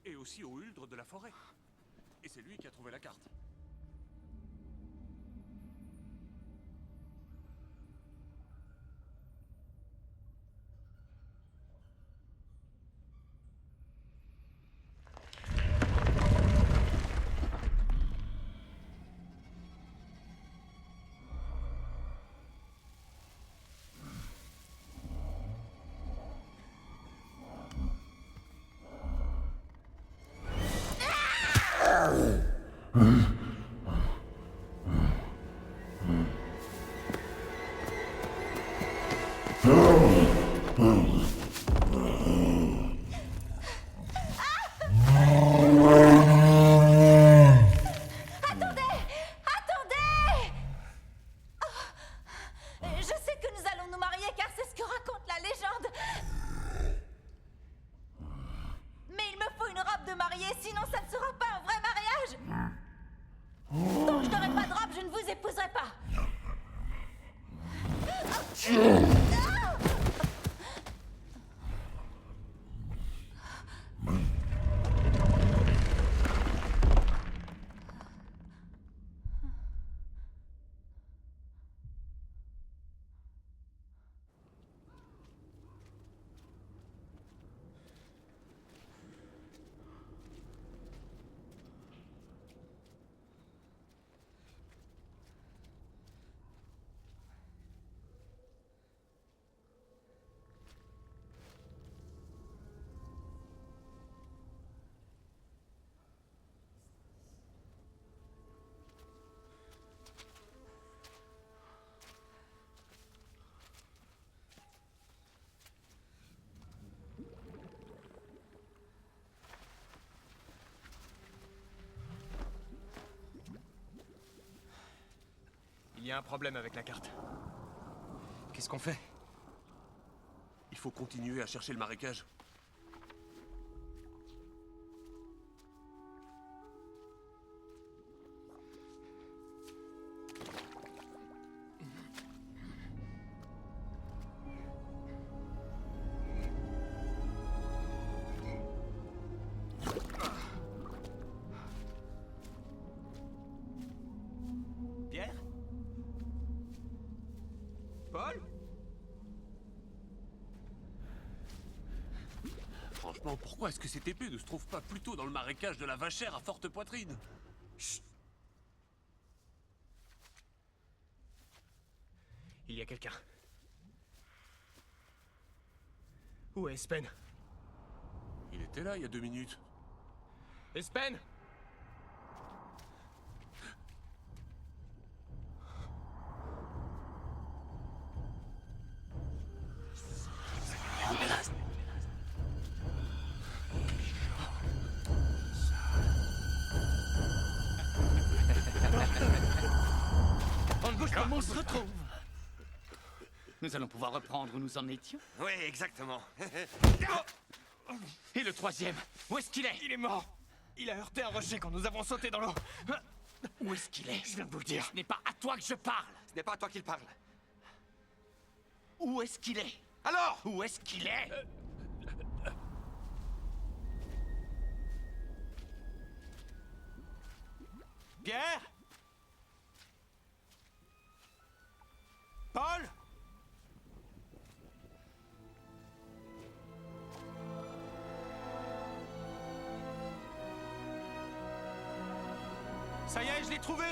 Et aussi au huldre de la forêt. Et c'est lui qui a trouvé la carte. Sinon, ça ne sera pas un vrai mariage. Tant que je n'aurai pas de robe, je ne vous épouserai pas. Il y a un problème avec la carte. Qu'est-ce qu'on fait? Il faut continuer à chercher le marécage. Pierre? Paul? Franchement, pourquoi est-ce que cette épée ne se trouve pas plutôt dans le marécage de la Vachère à forte poitrine? Chut. Il y a quelqu'un. Où est Espen? Il était là il y a 2 minutes. Espen! On ne bouge pas, on se retrouve. Nous allons pouvoir reprendre où nous en étions. Oui, exactement. Et le troisième, où est-ce qu'il est? Il est mort. Il a heurté un rocher quand nous avons sauté dans l'eau. Où est-ce qu'il est? Je viens de vous le dire. Ce n'est pas à toi que je parle. Ce n'est pas à toi qu'il parle. Où est-ce qu'il est? Alors? Où est-ce qu'il est? Pierre? Paul? Ça y est, je l'ai trouvé!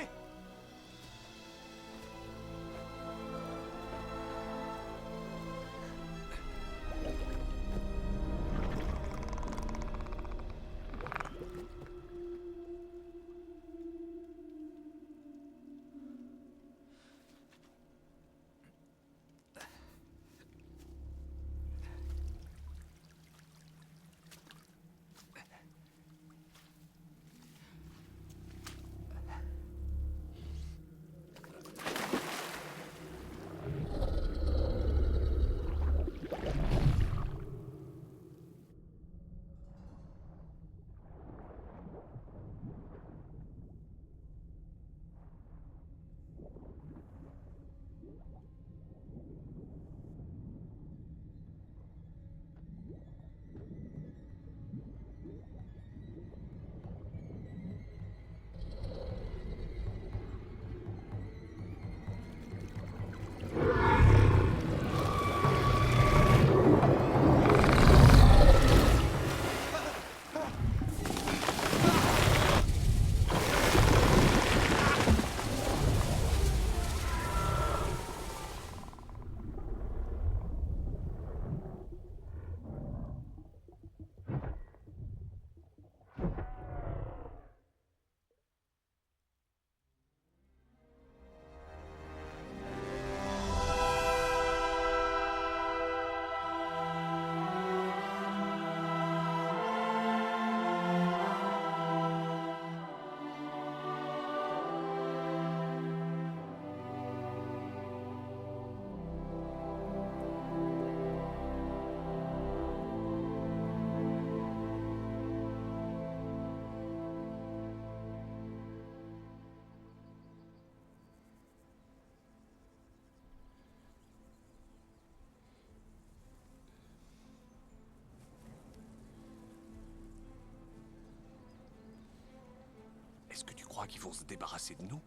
Est-ce que tu crois qu'ils vont se débarrasser de nous?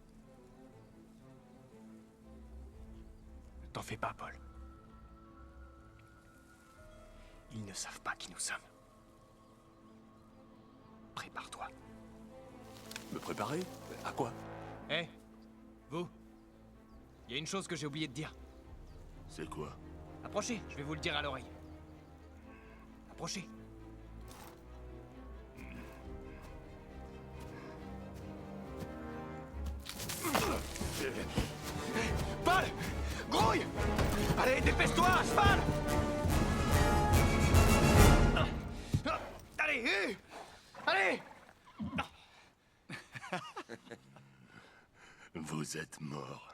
T'en fais pas, Paul. Ils ne savent pas qui nous sommes. Prépare-toi. Me préparer? À quoi? Hé, vous. Il y a une chose que j'ai oublié de dire. C'est quoi? Approchez, je vais vous le dire à l'oreille. Approchez. Paul! Grouille! Allez, dépêche-toi, à cheval! Allez! Allez! Vous êtes mort.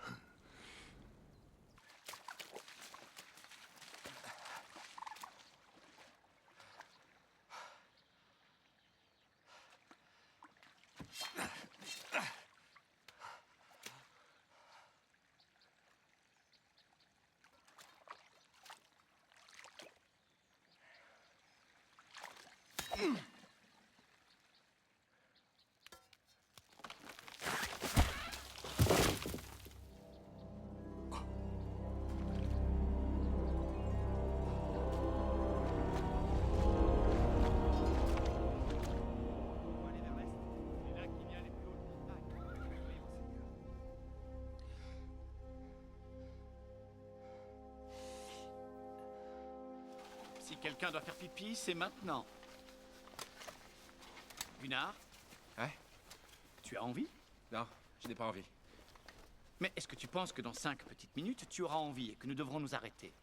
Si quelqu'un doit faire pipi, c'est maintenant. Gunnar? Ouais? Tu as envie? Non, je n'ai pas envie. Mais est-ce que tu penses que dans 5 petites minutes, tu auras envie et que nous devrons nous arrêter?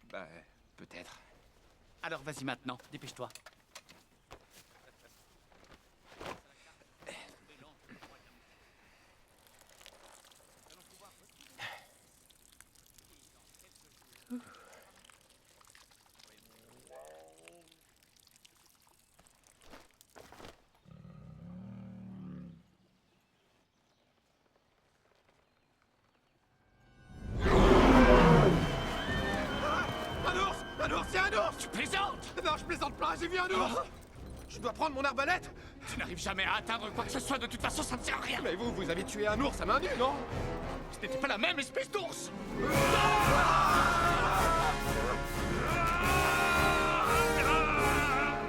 Bah, peut-être. Alors vas-y maintenant, dépêche-toi. Un ours! Un ours, c'est un ours! Tu plaisantes! Non, je plaisante pas, j'ai vu un ours! Je dois prendre mon arbalète! Tu n'arrives jamais à atteindre quoi que ce soit, de toute façon, ça ne sert à rien! Mais vous avez tué un ours à main nue, non? Ce n'était pas la même espèce d'ours!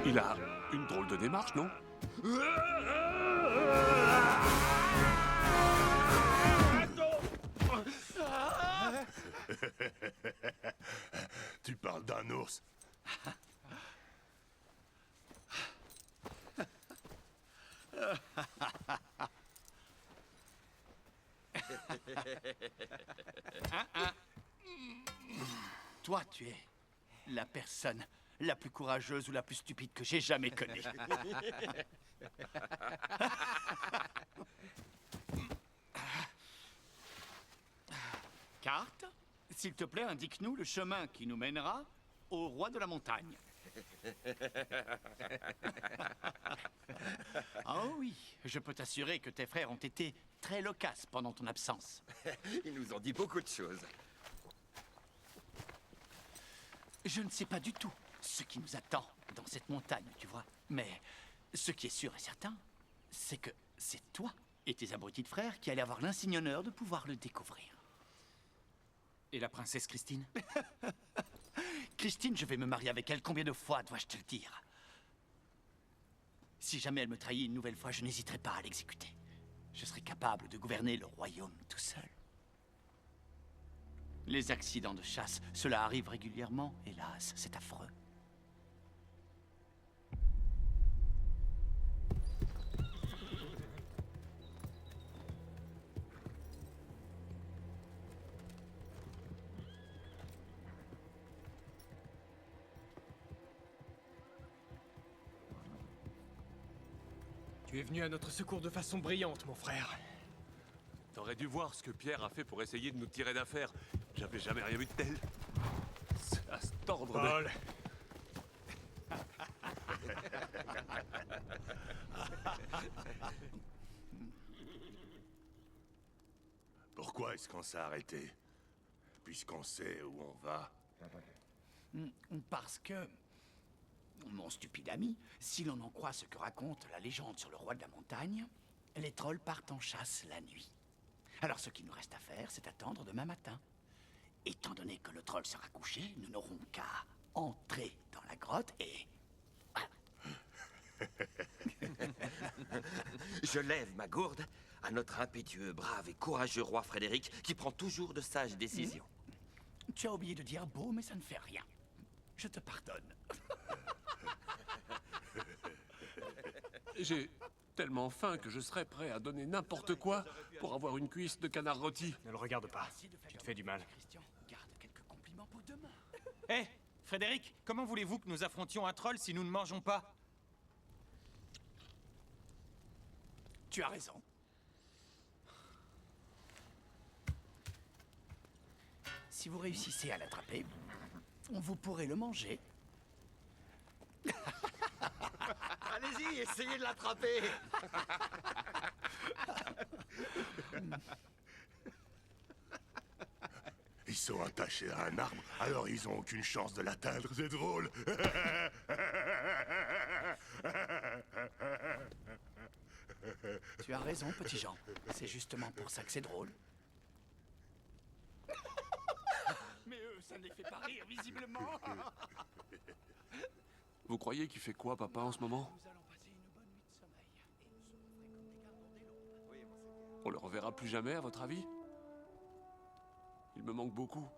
Il a une drôle de démarche, non? Tu parles d'un ours. Toi, tu es la personne la plus courageuse ou la plus stupide que j'ai jamais connue. Carte, s'il te plaît, indique-nous le chemin qui nous mènera au roi de la montagne. Oh oui, je peux t'assurer que tes frères ont été très loquaces pendant ton absence. Ils nous ont dit beaucoup de choses. Je ne sais pas du tout ce qui nous attend dans cette montagne, tu vois. Mais ce qui est sûr et certain, c'est que c'est toi et tes abrutis de frères qui allez avoir l'insigne honneur de pouvoir le découvrir. Et la princesse Christine? Christine, je vais me marier avec elle. Combien de fois dois-je te le dire? Si jamais elle me trahit une nouvelle fois, je n'hésiterai pas à l'exécuter. Je serai capable de gouverner le royaume tout seul. Les accidents de chasse, cela arrive régulièrement, hélas, c'est affreux. Tu es venu à notre secours de façon brillante, mon frère. T'aurais dû voir ce que Pierre a fait pour essayer de nous tirer d'affaire. J'avais jamais rien vu de tel. C'est à se tordre de... Paul. Pourquoi est-ce qu'on s'est arrêté? Puisqu'on sait où on va. Parce que Mon stupide ami, si l'on en croit ce que raconte la légende sur le roi de la montagne, les trolls partent en chasse la nuit. Alors ce qu'il nous reste à faire, c'est attendre demain matin. Étant donné que le troll sera couché, nous n'aurons qu'à entrer dans la grotte et... Je lève ma gourde à notre impétueux, brave et courageux roi Frédéric qui prend toujours de sages décisions. Tu as oublié de dire beau, mais ça ne fait rien. Je te pardonne. J'ai tellement faim que je serais prêt à donner n'importe quoi pour avoir une cuisse de canard rôti. Ne le regarde pas. Tu te fais du mal. Christian, garde quelques compliments pour demain. Hé, Frédéric, comment voulez-vous que nous affrontions un troll si nous ne mangeons pas? Tu as raison. Si vous réussissez à l'attraper, vous pourrez le manger. Allez-y, essayez de l'attraper. Ils sont attachés à un arbre, alors ils ont aucune chance de l'atteindre, c'est drôle. Tu as raison, petit Jean. C'est justement pour ça que c'est drôle. Mais eux, ça ne les fait pas rire, visiblement. Vous croyez qu'il fait quoi, papa, en ce moment? On le reverra plus jamais, à votre avis? Il me manque beaucoup.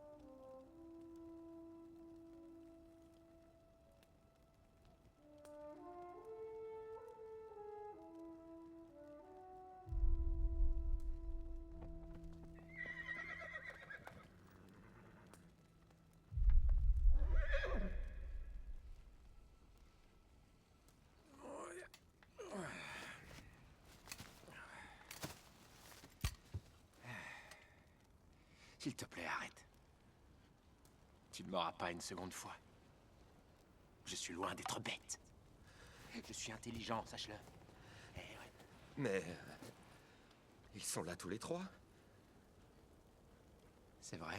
S'il te plaît, arrête. Tu ne m'auras pas une seconde fois. Je suis loin d'être bête. Je suis intelligent, sache-le. Eh ouais. Mais... ils sont là tous les trois. C'est vrai,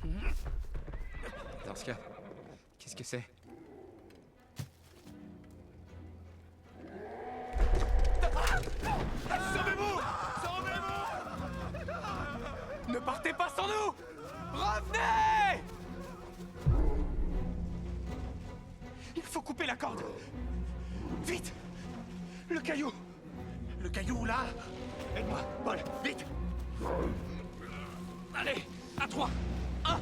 ouais. Dans ce cas, qu'est-ce que c'est? Sauvez-vous! Sauvez-vous! Ne partez pas sans nous! Revenez! Il faut couper la corde! Vite! Le caillou! Le caillou, là! Aide-moi, Paul, vite! Allez, à 3! 1,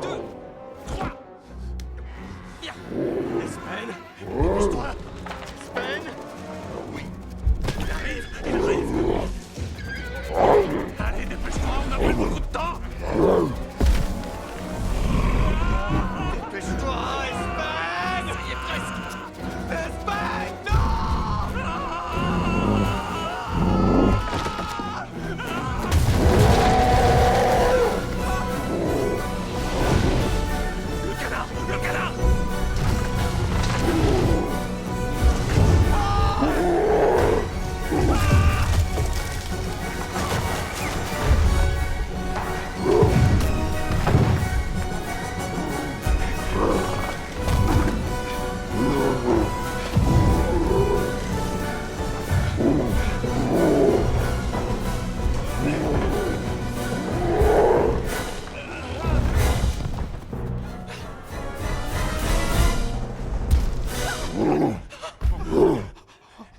2, 3! Bien! Espen! Dépêche-toi! Espen! Oui! Il arrive! Il arrive! Allez, dépêche-toi, on n'a pas beaucoup de temps! Dépêche-toi, Espen! Ça y est, presque! Espen, non! Le canard! Le canard!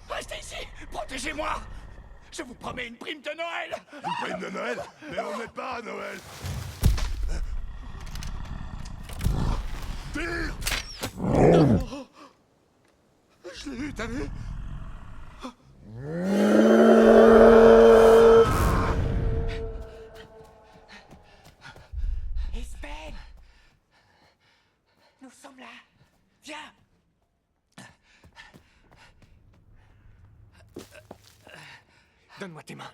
Restez ici! Protégez-moi! Je vous promets une prime de Noël! Une prime de Noël? Mais on n'est pas à Noël. Tire! Je l'ai eu, t'as vu? Espen! Nous sommes là! Viens! Donne-moi tes mains.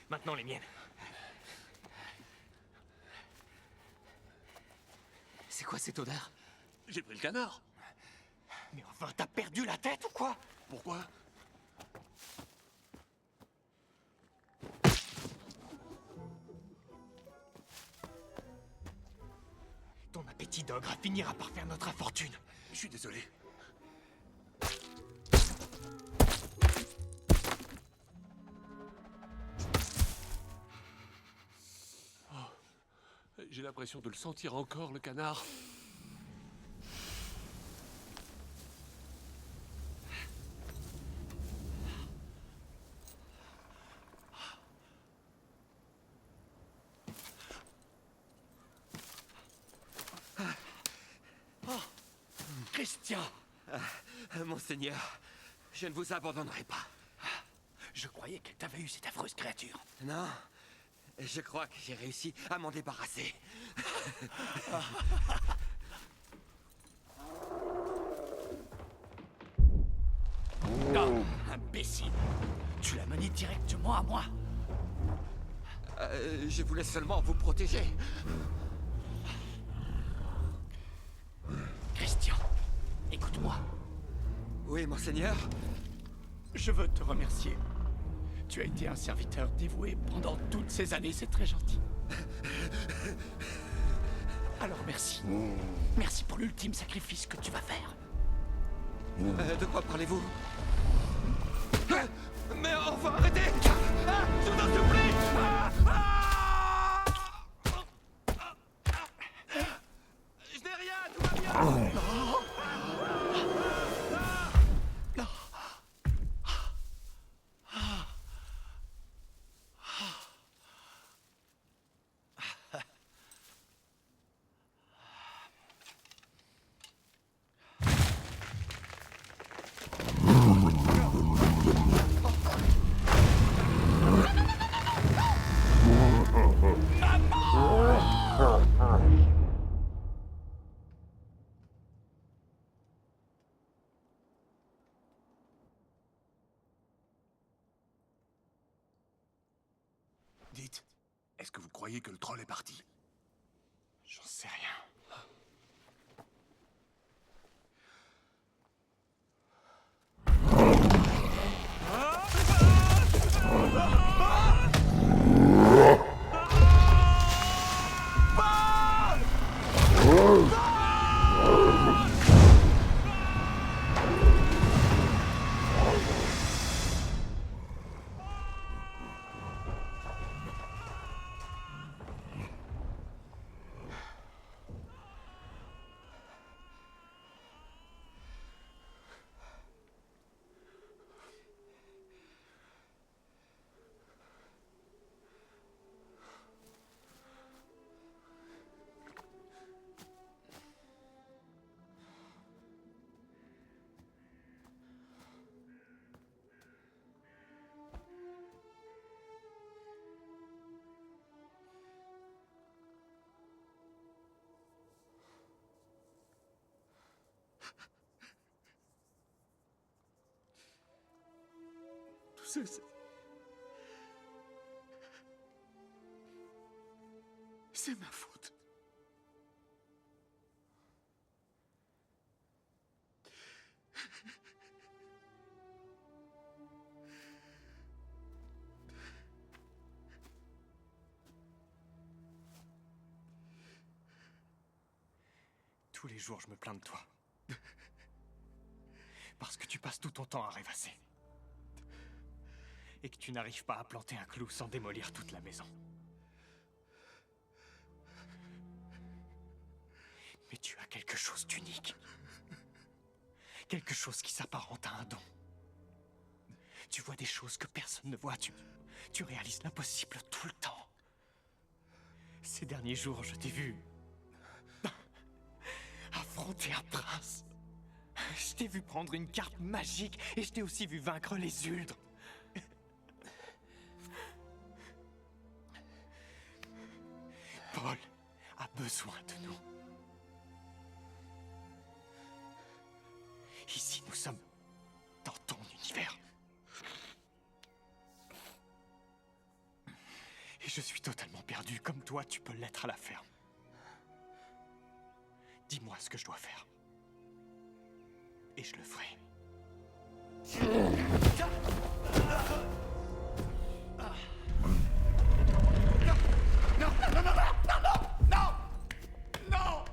Maintenant les miennes. C'est quoi cette odeur? J'ai pris le canard. Mais enfin, t'as perdu la tête ou quoi? Pourquoi? Ton appétit d'ogre finira par faire notre infortune. Je suis désolé. J'ai l'impression de le sentir encore, le canard. Christian! Monseigneur, je ne vous abandonnerai pas. Je croyais qu'elle t'avait eu, cette affreuse créature. Non, je crois que j'ai réussi à m'en débarrasser. Oh, imbécile! Tu l'as mené directement à moi. Je voulais seulement vous protéger. Christian, écoute-moi. Oui, monseigneur. Je veux te remercier. Tu as été un serviteur dévoué pendant toutes ces années, c'est très gentil. Alors merci. Merci pour l'ultime sacrifice que tu vas faire. De quoi parlez-vous? Mais enfin, arrêtez! Je vous en supplie! Je n'ai rien, tout va bien! Dites, est-ce que vous croyez que le troll est parti? J'en sais rien. Tout ça, c'est ma faute. Tous les jours, je me plains de toi. Parce que tu passes tout ton temps à rêvasser. Et que tu n'arrives pas à planter un clou sans démolir toute la maison. Mais tu as quelque chose d'unique. Quelque chose qui s'apparente à un don. Tu vois des choses que personne ne voit. Tu réalises l'impossible tout le temps. Ces derniers jours, je t'ai vu affronter un prince. Je t'ai vu prendre une carte magique et je t'ai aussi vu vaincre les Uldres. Paul a besoin de nous. Ici, nous sommes dans ton univers. Et je suis totalement perdu, comme toi, tu peux l'être à la ferme. Dis-moi ce que je dois faire. Et je le ferai. Non, non, non, non, non, non, non, non, non,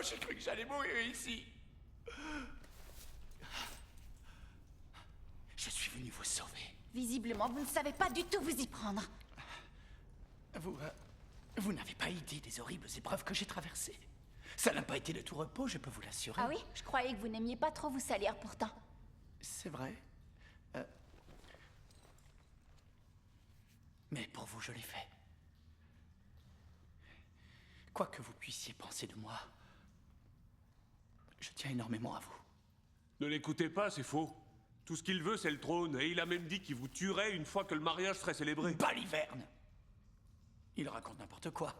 j'ai cru que j'allais mourir ici. Je suis venu vous sauver. Visiblement, vous ne savez pas du tout vous y prendre. Vous n'avez pas idée des horribles épreuves que j'ai traversées. Ça n'a pas été de tout repos, je peux vous l'assurer. Ah oui? Je croyais que vous n'aimiez pas trop vous salir pourtant. C'est vrai. Mais pour vous, je l'ai fait. Quoi que vous puissiez penser de moi, je tiens énormément à vous. Ne l'écoutez pas, c'est faux. Tout ce qu'il veut, c'est le trône, et il a même dit qu'il vous tuerait une fois que le mariage serait célébré. Baliverne! Il raconte n'importe quoi.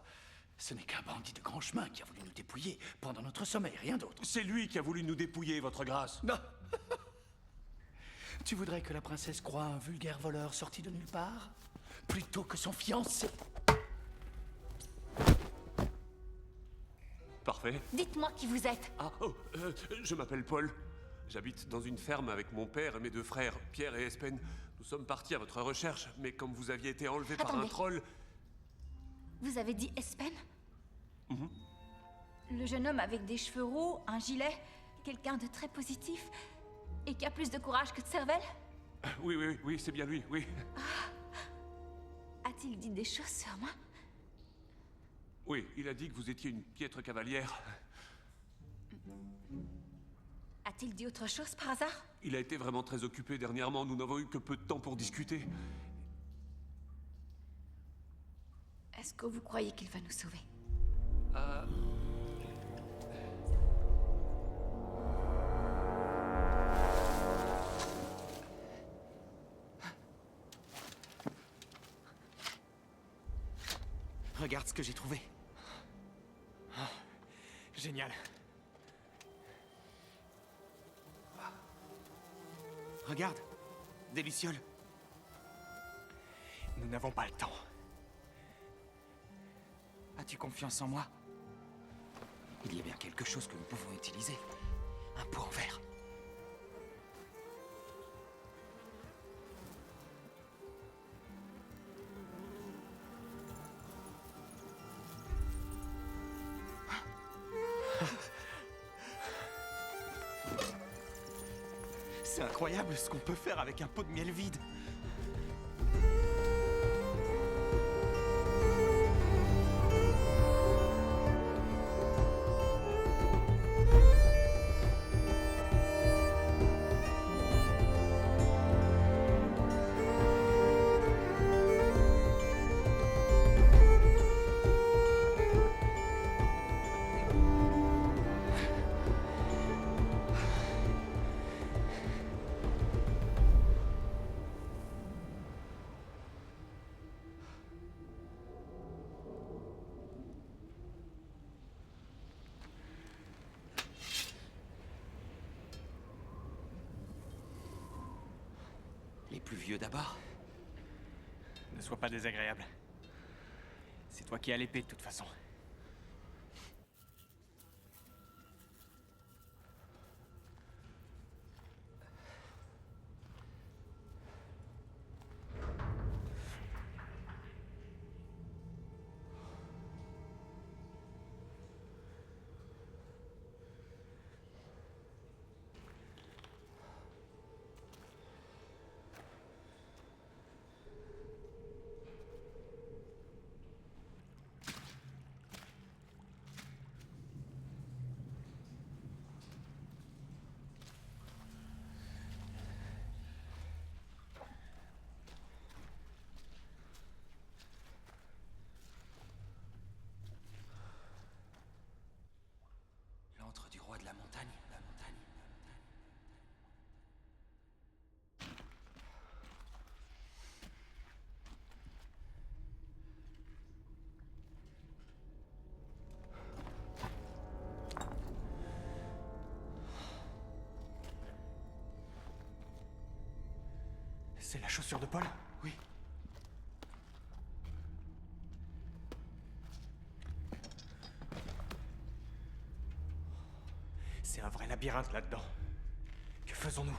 Ce n'est qu'un bandit de grand chemin qui a voulu nous dépouiller pendant notre sommeil, rien d'autre. C'est lui qui a voulu nous dépouiller, votre grâce. Non. Tu voudrais que la princesse croie un vulgaire voleur sorti de nulle part, plutôt que son fiancé? Parfait. Dites-moi qui vous êtes. Je m'appelle Paul. J'habite dans une ferme avec mon père et mes 2 frères, Pierre et Espen. Nous sommes partis à votre recherche, mais comme vous aviez été enlevé par un troll... Vous avez dit Espen? Le jeune homme avec des cheveux roux, un gilet, quelqu'un de très positif, et qui a plus de courage que de cervelle? Oui, c'est bien lui, oui. A-t-il dit des choses sur moi? Oui, il a dit que vous étiez une piètre cavalière. A-t-il dit autre chose par hasard? Il a été vraiment très occupé dernièrement, nous n'avons eu que peu de temps pour discuter. Est-ce que vous croyez qu'il va nous sauver? Regarde ce que j'ai trouvé. Génial. Regarde, des lucioles. Nous n'avons pas le temps. As-tu confiance en moi? Il y a bien quelque chose que nous pouvons utiliser. Un pot en verre. C'est incroyable ce qu'on peut faire avec un pot de miel vide. Les plus vieux d'abord. Ne sois pas désagréable. C'est toi qui as l'épée de toute façon. L'antre du roi de la montagne. C'est la chaussure de Paul? Oui. C'est un vrai labyrinthe là-dedans. Que faisons-nous?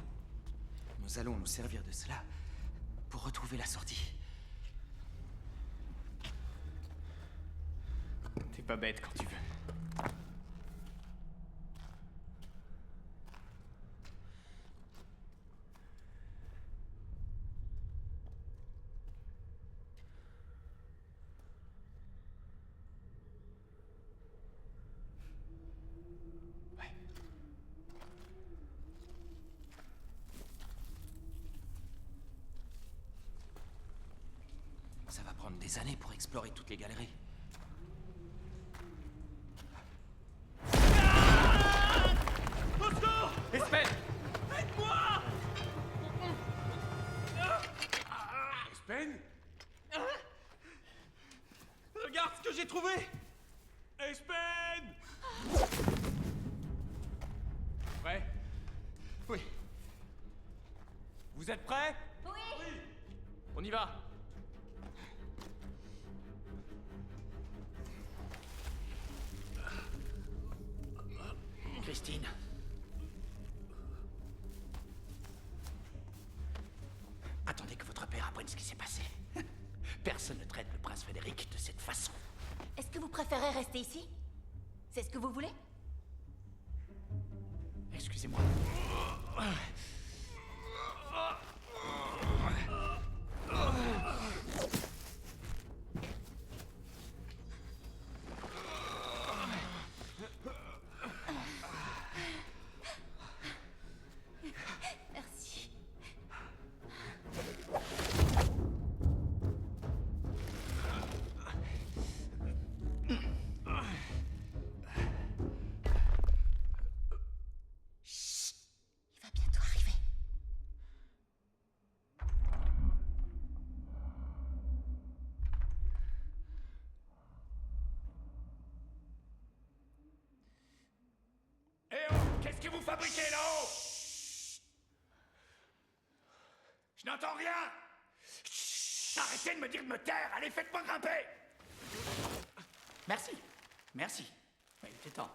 Nous allons nous servir de cela pour retrouver la sortie. T'es pas bête quand tu veux. Ça va prendre des années pour explorer toutes les galeries. Au secours! Espèce! Aide-moi! Espen? Regarde ce que j'ai trouvé! Espen! Prêt? Oui. Vous êtes prêts? Oui. On y va. Christine. Attendez que votre père apprenne ce qui s'est passé. Personne ne traite le prince Frédéric de cette façon. Est-ce que vous préférez rester ici? C'est ce que vous voulez? Excusez-moi. Merci. Chut, il va bientôt arriver. Eh oh, qu'est-ce que vous fabriquez là-haut? Je n'entends rien. Arrêtez de me dire de me taire. Allez, faites-moi grimper. Merci. Merci. Oui, il était temps.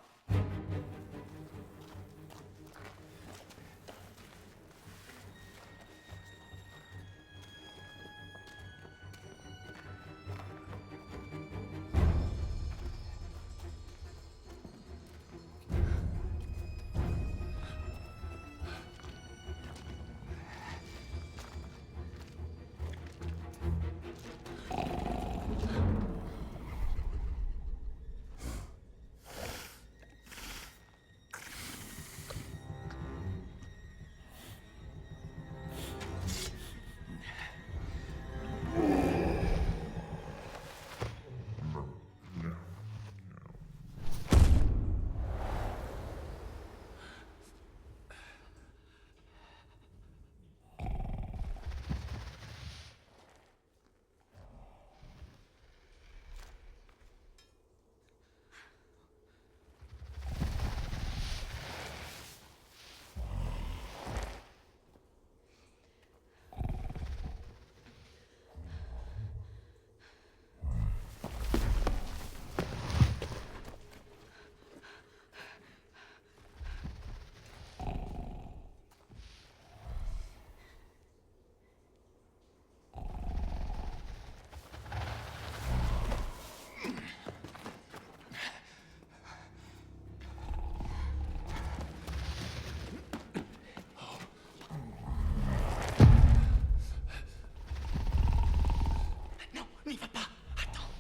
N'y va pas. Attends.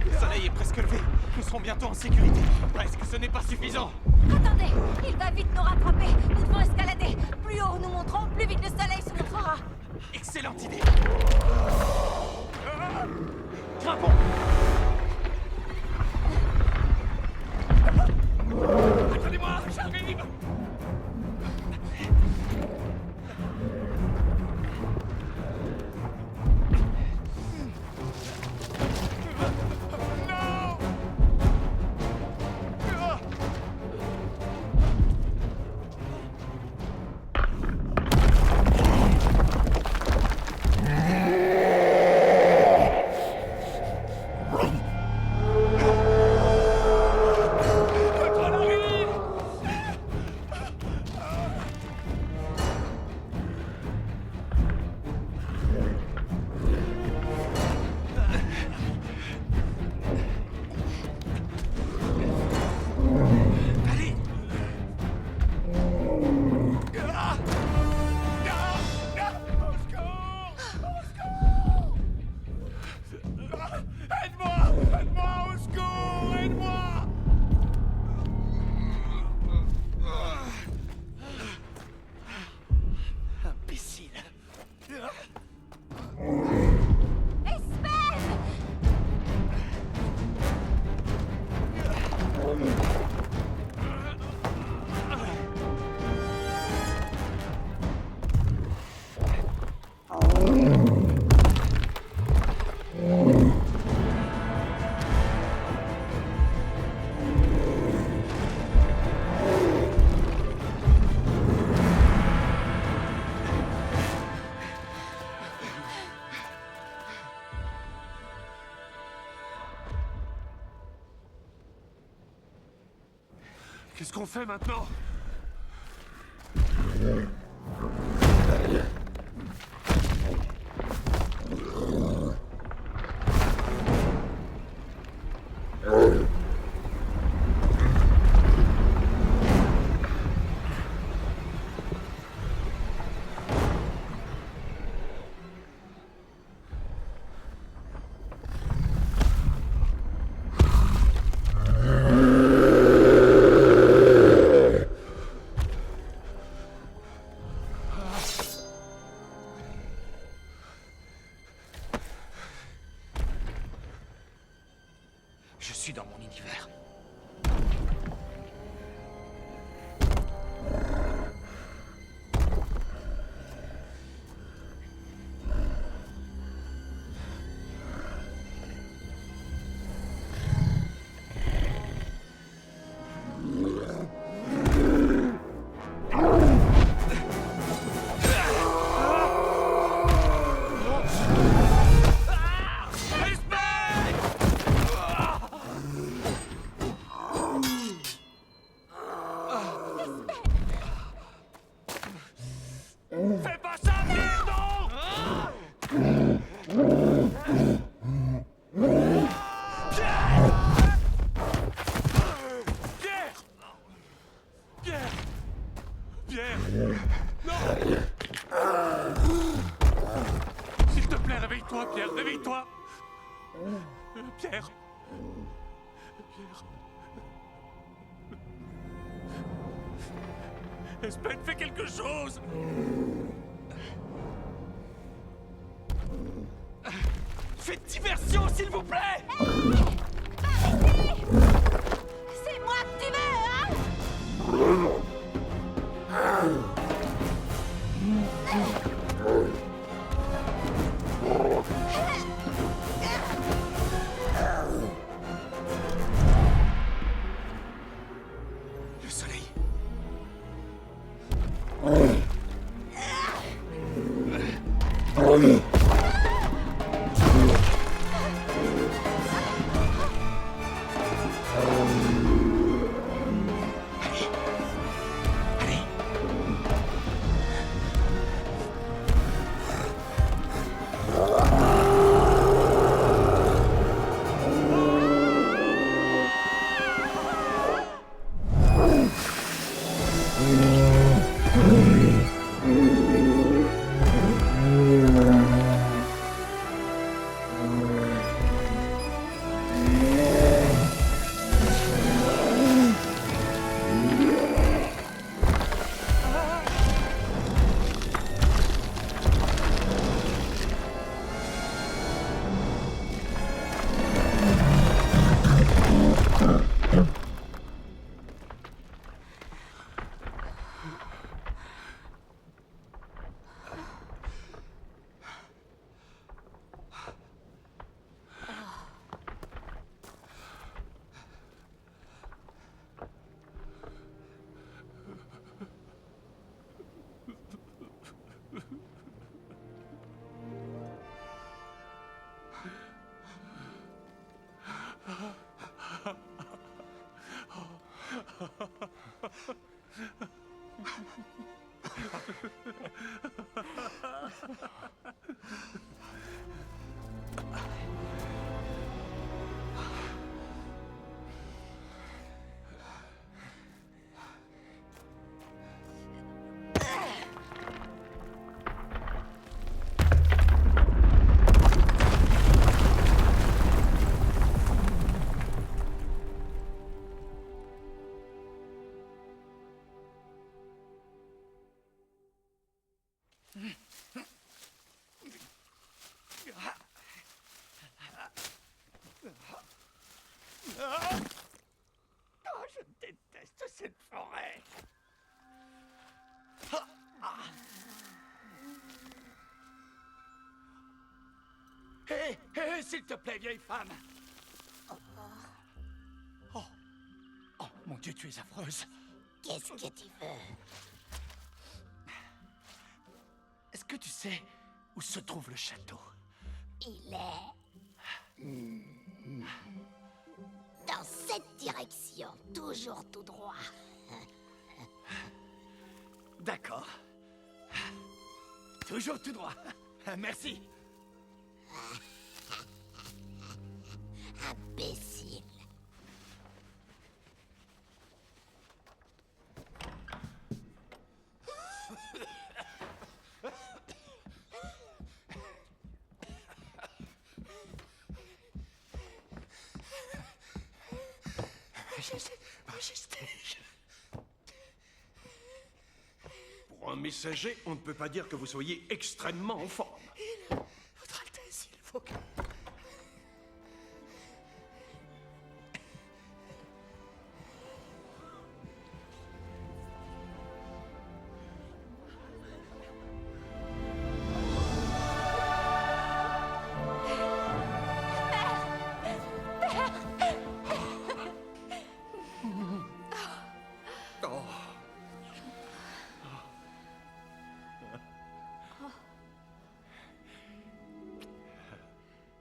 Le soleil est presque levé. Nous serons bientôt en sécurité. Est-ce que ce n'est pas suffisant? Attendez, il va vite nous rattraper. Nous devons escalader. Plus haut nous montrons, plus vite le soleil se montrera. Excellente idée. Grimpons. Attendez-moi, j'arrive. Non! Qu'est-ce qu'on fait maintenant? Je suis dans mon univers. Fais pas ça, merde, Pierre! Non! S'il te plaît, réveille-toi, Pierre, réveille-toi! Pierre! Espen, fais quelque chose! Faites diversion, s'il vous plaît! C'est moi que tu veux, hein? Le soleil. feu, s'il te plaît, vieille femme. Oh. Oh, mon Dieu, tu es affreuse. Qu'est-ce que tu veux? Est-ce que tu sais où se trouve le château? Il est... dans cette direction, toujours tout droit. D'accord. Toujours tout droit. Merci. Imbécile. Majesté. Pour un messager, on ne peut pas dire que vous soyez extrêmement en forme. Votre Altesse, il faut que...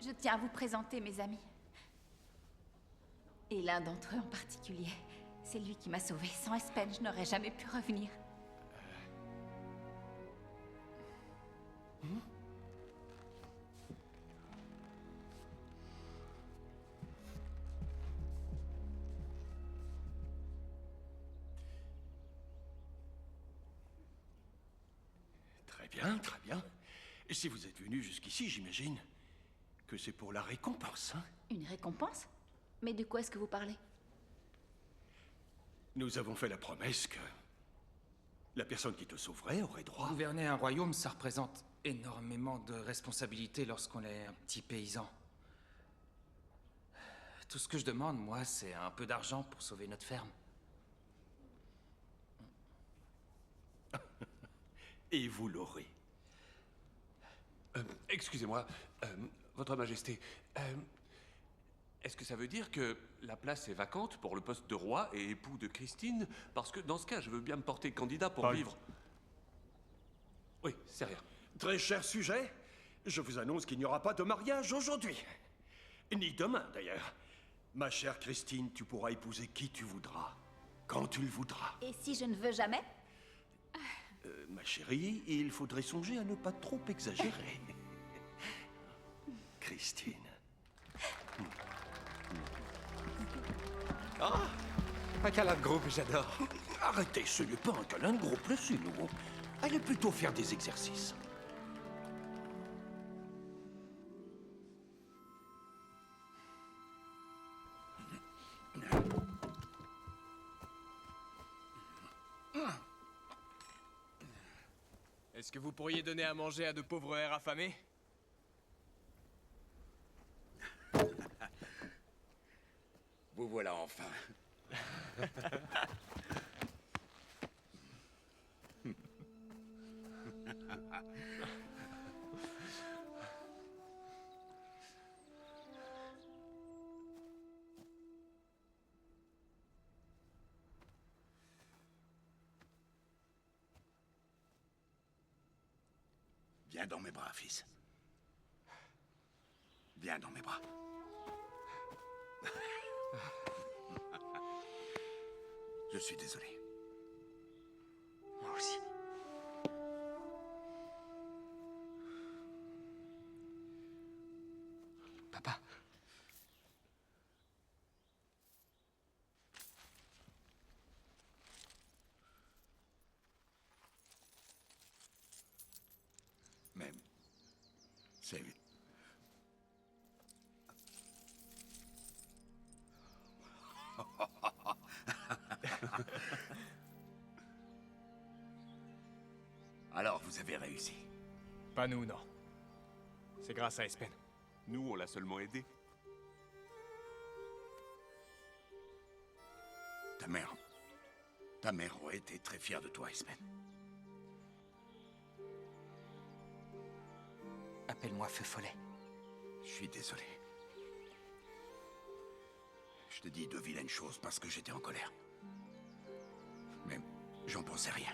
Je tiens à vous présenter mes amis. Et l'un d'entre eux en particulier. C'est lui qui m'a sauvée. Sans Espen, je n'aurais jamais pu revenir. Très bien, très bien. Et si vous êtes venu jusqu'ici, j'imagine que c'est pour la récompense, hein? Une récompense? Mais de quoi est-ce que vous parlez? Nous avons fait la promesse que la personne qui te sauverait aurait droit... Gouverner un royaume, ça représente énormément de responsabilités lorsqu'on est un petit paysan. Tout ce que je demande, moi, c'est un peu d'argent pour sauver notre ferme. Et vous l'aurez. Excusez-moi, Votre Majesté, est-ce que ça veut dire que la place est vacante pour le poste de roi et époux de Christine? Parce que dans ce cas, je veux bien me porter candidat pour vivre... Oui, c'est rien. Très cher sujet, je vous annonce qu'il n'y aura pas de mariage aujourd'hui. Ni demain, d'ailleurs. Ma chère Christine, tu pourras épouser qui tu voudras, quand tu le voudras. Et si je ne veux jamais? Ma chérie, il faudrait songer à ne pas trop exagérer. Christine. Ah, un câlin de groupe, j'adore. Arrêtez, ce n'est pas un câlin de groupe, laissez-nous. Allez plutôt faire des exercices. Est-ce que vous pourriez donner à manger à de pauvres airs affamés? Vous voilà enfin. Viens dans mes bras, fils. Viens dans mes bras. Je suis désolé. Moi aussi. Papa. Mais... c'est... Alors, vous avez réussi. Pas nous, non. C'est grâce à Espen. Nous, on l'a seulement aidé. Ta mère aurait été très fière de toi, Espen. Appelle-moi Feu Follet. Je suis désolé. Je te dis de vilaines choses parce que j'étais en colère. Mais j'en pensais rien.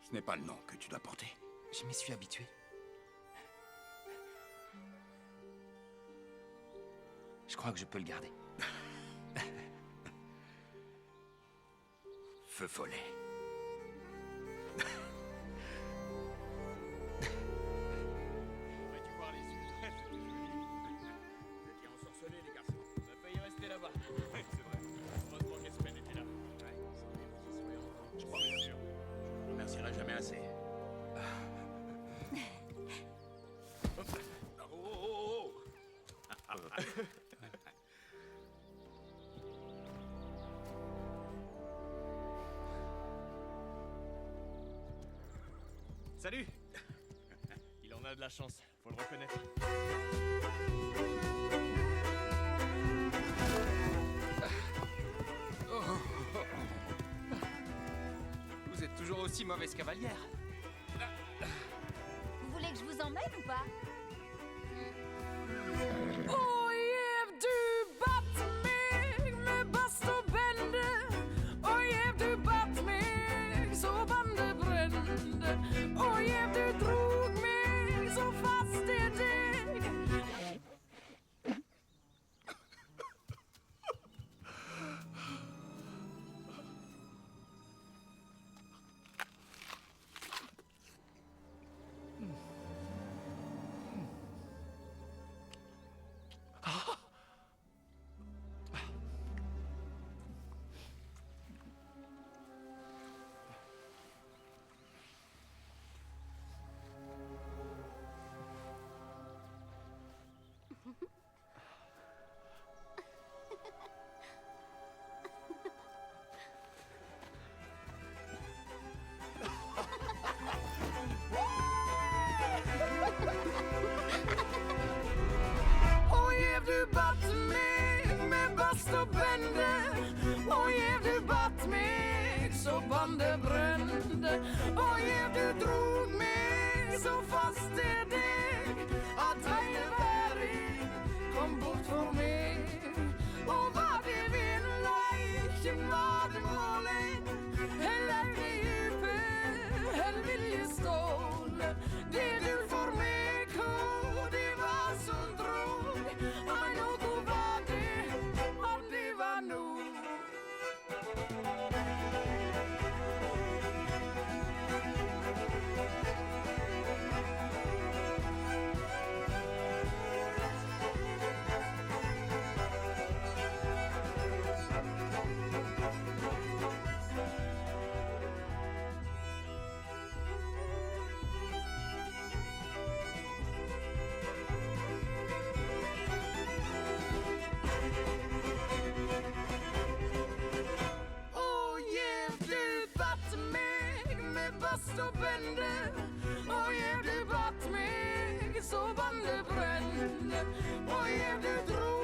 Ce n'est pas le nom que tu dois porter. Je m'y suis habitué. Je crois que je peux le garder. Feu follet. Vas-tu voir les yeux très jolis. Vous étiez ensorcelés, les garçons. On a failli rester là-bas. Oui, c'est vrai. Heureusement qu'Espen était là. Ouais, je crois bien sûr. Je ne remercierai jamais assez. Salut. Il en a de la chance, faut le reconnaître. Vous êtes toujours aussi mauvaise cavalière. Vous voulez que je vous emmène ou pas? Oh, yeah, du bat mig med bast och bände. Oh, yeah, du bat mig så bandet brände. Oh, yeah, du drog mig så fast i dig. Oh, yeah, du batt mig med bast och bände. Oh, yeah, du batt mig så bandet brände. Oh, yeah, du drog mig så fast i dig att hele verden kom bort från mig. Och vad det vill ikke var det målet. Heller i djupet, hell viljestål. Det du får meg, det var som drog. Ai, noe var det, om det var nog. Oh, yeah, du batt mig med bast och bände. Oh, yeah, du batt mig så bandet brände. Oh, yeah, du drog